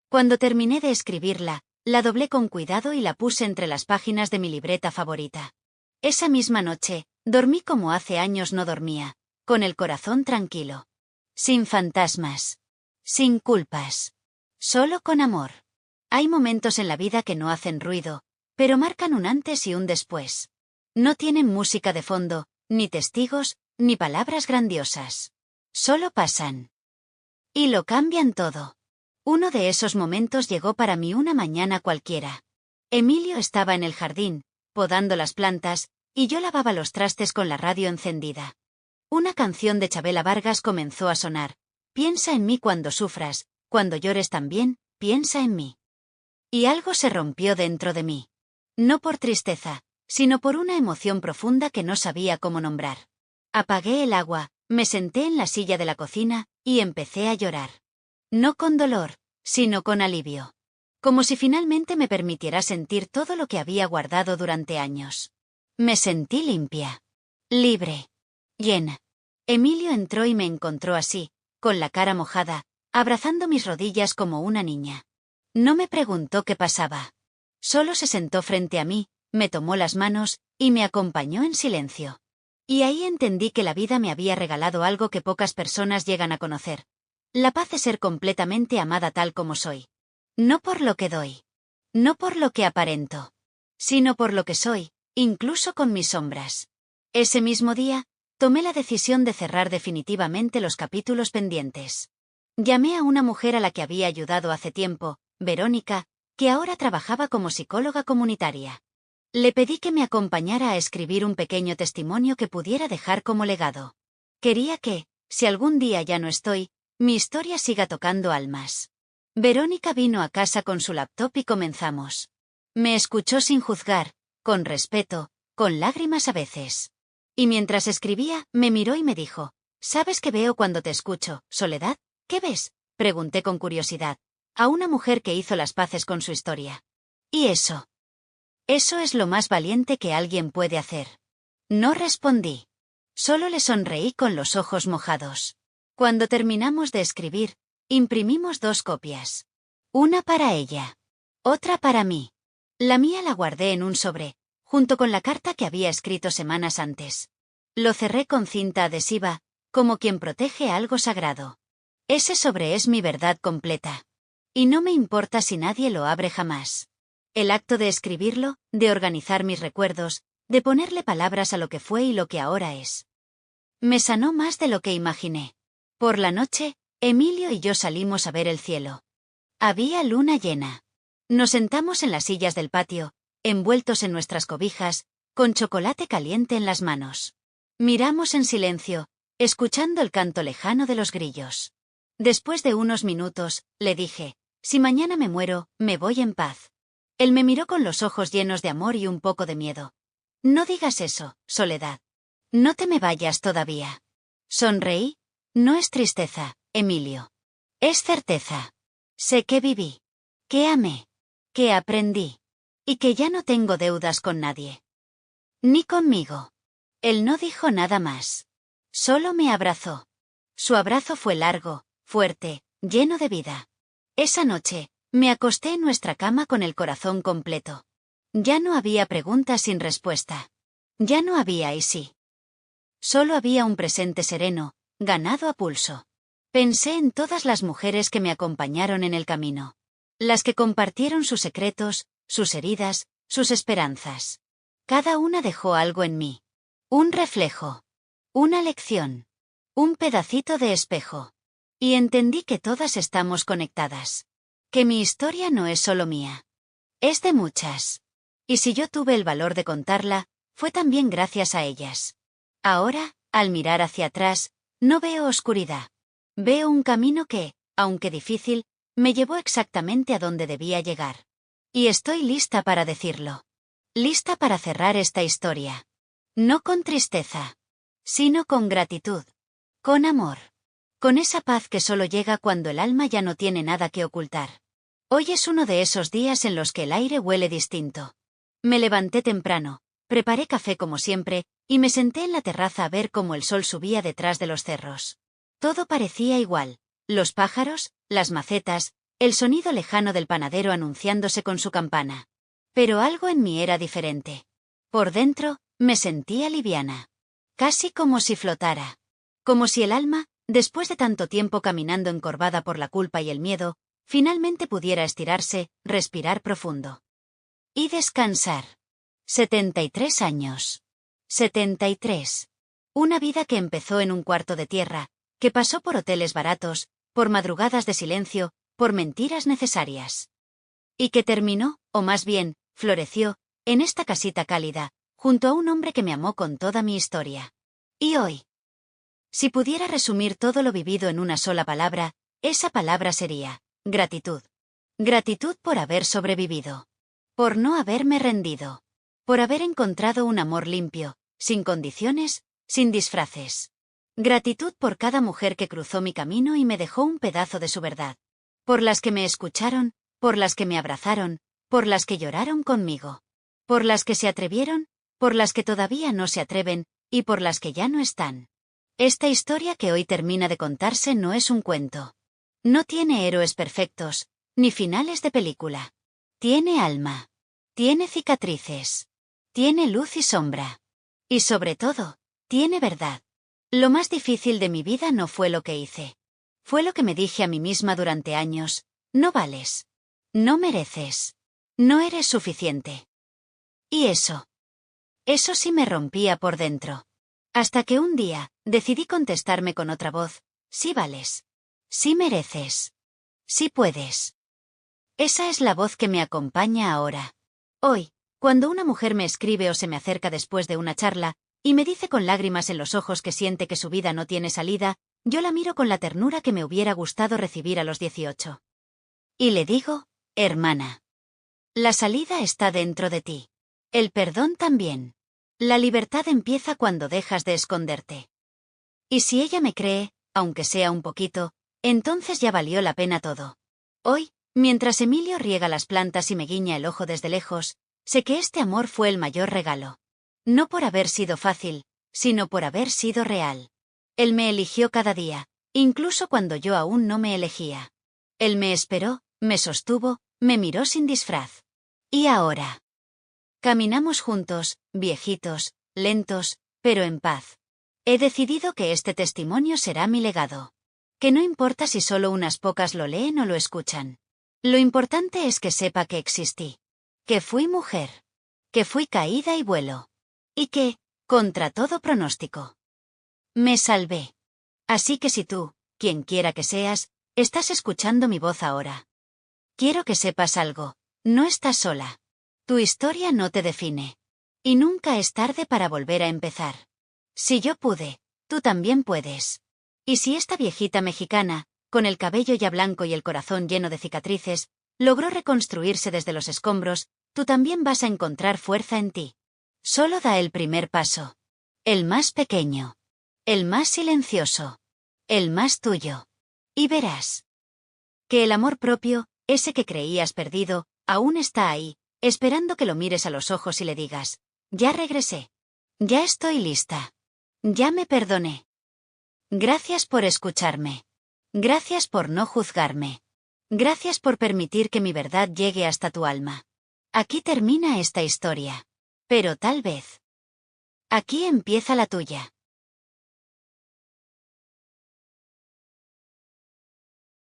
Cuando terminé de escribirla, la doblé con cuidado y la puse entre las páginas de mi libreta favorita. Esa misma noche, dormí como hace años no dormía, con el corazón tranquilo. Sin fantasmas. Sin culpas. Solo con amor. Hay momentos en la vida que no hacen ruido, pero marcan un antes y un después. No tienen música de fondo, ni testigos, ni palabras grandiosas. Solo pasan. Y lo cambian todo. Uno de esos momentos llegó para mí una mañana cualquiera. Emilio estaba en el jardín, podando las plantas, y yo lavaba los trastes con la radio encendida. Una canción de Chabela Vargas comenzó a sonar. Piensa en mí cuando sufras, cuando llores también, piensa en mí. Y algo se rompió dentro de mí. No por tristeza, sino por una emoción profunda que no sabía cómo nombrar. Apagué el agua, me senté en la silla de la cocina, y empecé a llorar. No con dolor, sino con alivio. Como si finalmente me permitiera sentir todo lo que había guardado durante años. Me sentí limpia. Libre. Llena. Emilio entró y me encontró así, con la cara mojada, abrazando mis rodillas como una niña. No me preguntó qué pasaba. Solo se sentó frente a mí, me tomó las manos, y me acompañó en silencio. Y ahí entendí que la vida me había regalado algo que pocas personas llegan a conocer. La paz de ser completamente amada tal como soy. No por lo que doy. No por lo que aparento. Sino por lo que soy, incluso con mis sombras. Ese mismo día, tomé la decisión de cerrar definitivamente los capítulos pendientes. Llamé a una mujer a la que había ayudado hace tiempo, Verónica, que ahora trabajaba como psicóloga comunitaria. Le pedí que me acompañara a escribir un pequeño testimonio que pudiera dejar como legado. Quería que, si algún día ya no estoy, mi historia siga tocando almas. Verónica vino a casa con su laptop y comenzamos. Me escuchó sin juzgar, con respeto, con lágrimas a veces. Y mientras escribía, me miró y me dijo: «¿Sabes qué veo cuando te escucho, Soledad? ¿Qué ves?», pregunté con curiosidad. A una mujer que hizo las paces con su historia. ¿Y eso? Eso es lo más valiente que alguien puede hacer. No respondí. Solo le sonreí con los ojos mojados. Cuando terminamos de escribir, imprimimos 2 copias. Una para ella. Otra para mí. La mía la guardé en un sobre, junto con la carta que había escrito semanas antes. Lo cerré con cinta adhesiva, como quien protege algo sagrado. Ese sobre es mi verdad completa. Y no me importa si nadie lo abre jamás. El acto de escribirlo, de organizar mis recuerdos, de ponerle palabras a lo que fue y lo que ahora es, me sanó más de lo que imaginé. Por la noche, Emilio y yo salimos a ver el cielo. Había luna llena. Nos sentamos en las sillas del patio, envueltos en nuestras cobijas, con chocolate caliente en las manos. Miramos en silencio, escuchando el canto lejano de los grillos. Después de unos minutos, le dije: «Si mañana me muero, me voy en paz». Él me miró con los ojos llenos de amor y un poco de miedo. «No digas eso, Soledad. No te me vayas todavía». Sonreí. «No es tristeza, Emilio. Es certeza. Sé que viví, que amé, que aprendí, y que ya no tengo deudas con nadie. Ni conmigo». Él no dijo nada más. Solo me abrazó. Su abrazo fue largo, fuerte, lleno de vida. Esa noche, me acosté en nuestra cama con el corazón completo. Ya no había preguntas sin respuesta. Ya no había y sí. Solo había un presente sereno, ganado a pulso. Pensé en todas las mujeres que me acompañaron en el camino. Las que compartieron sus secretos, sus heridas, sus esperanzas. Cada una dejó algo en mí. Un reflejo. Una lección. Un pedacito de espejo. Y entendí que todas estamos conectadas. Que mi historia no es solo mía. Es de muchas. Y si yo tuve el valor de contarla, fue también gracias a ellas. Ahora, al mirar hacia atrás, no veo oscuridad. Veo un camino que, aunque difícil, me llevó exactamente a donde debía llegar. Y estoy lista para decirlo. Lista para cerrar esta historia. No con tristeza, sino con gratitud. Con amor. Con esa paz que solo llega cuando el alma ya no tiene nada que ocultar. Hoy es uno de esos días en los que el aire huele distinto. Me levanté temprano, preparé café como siempre, y me senté en la terraza a ver cómo el sol subía detrás de los cerros. Todo parecía igual: los pájaros, las macetas, el sonido lejano del panadero anunciándose con su campana. Pero algo en mí era diferente. Por dentro, me sentía liviana. Casi como si flotara. Como si el alma, después de tanto tiempo caminando encorvada por la culpa y el miedo, finalmente pudiera estirarse, respirar profundo. Y descansar. 73 años. 73. Una vida que empezó en un cuarto de tierra, que pasó por hoteles baratos, por madrugadas de silencio, por mentiras necesarias. Y que terminó, o más bien, floreció, en esta casita cálida, junto a un hombre que me amó con toda mi historia. Y hoy, si pudiera resumir todo lo vivido en una sola palabra, esa palabra sería: gratitud. Gratitud por haber sobrevivido. Por no haberme rendido. Por haber encontrado un amor limpio, sin condiciones, sin disfraces. Gratitud por cada mujer que cruzó mi camino y me dejó un pedazo de su verdad. Por las que me escucharon, por las que me abrazaron, por las que lloraron conmigo. Por las que se atrevieron, por las que todavía no se atreven, y por las que ya no están. Esta historia que hoy termina de contarse no es un cuento. No tiene héroes perfectos, ni finales de película. Tiene alma. Tiene cicatrices. Tiene luz y sombra. Y sobre todo, tiene verdad. Lo más difícil de mi vida no fue lo que hice. Fue lo que me dije a mí misma durante años: no vales. No mereces. No eres suficiente. Y eso sí me rompía por dentro. Hasta que un día, decidí contestarme con otra voz: sí vales. Sí mereces. Sí puedes. Esa es la voz que me acompaña ahora. Hoy, Cuando una mujer me escribe o se me acerca después de una charla, y me dice con lágrimas en los ojos que siente que su vida no tiene salida, yo la miro con la ternura que me hubiera gustado recibir a los 18. Y le digo, hermana. La salida está dentro de ti. El perdón también. La libertad empieza cuando dejas de esconderte. Y si ella me cree, aunque sea un poquito, entonces ya valió la pena todo. Hoy, mientras Emilio riega las plantas y me guiña el ojo desde lejos, sé que este amor fue el mayor regalo. No por haber sido fácil, sino por haber sido real. Él me eligió cada día, incluso cuando yo aún no me elegía. Él me esperó, me sostuvo, me miró sin disfraz. Y ahora. Caminamos juntos, viejitos, lentos, pero en paz. He decidido que este testimonio será mi legado. Que no importa si solo unas pocas lo leen o lo escuchan. Lo importante es que sepa que existí. Que fui mujer. Que fui caída y vuelo. Y que, contra todo pronóstico, me salvé. Así que si tú, quien quiera que seas, estás escuchando mi voz ahora. Quiero que sepas algo, no estás sola. Tu historia no te define. Y nunca es tarde para volver a empezar. Si yo pude, tú también puedes. Y si esta viejita mexicana, con el cabello ya blanco y el corazón lleno de cicatrices, logró reconstruirse desde los escombros, tú también vas a encontrar fuerza en ti. Solo da el primer paso. El más pequeño. El más silencioso. El más tuyo. Y verás que el amor propio, ese que creías perdido, aún está ahí, esperando que lo mires a los ojos y le digas, ya regresé. Ya estoy lista. Ya me perdoné. Gracias por escucharme. Gracias por no juzgarme. Gracias por permitir que mi verdad llegue hasta tu alma. Aquí termina esta historia. Pero tal vez. Aquí empieza la tuya.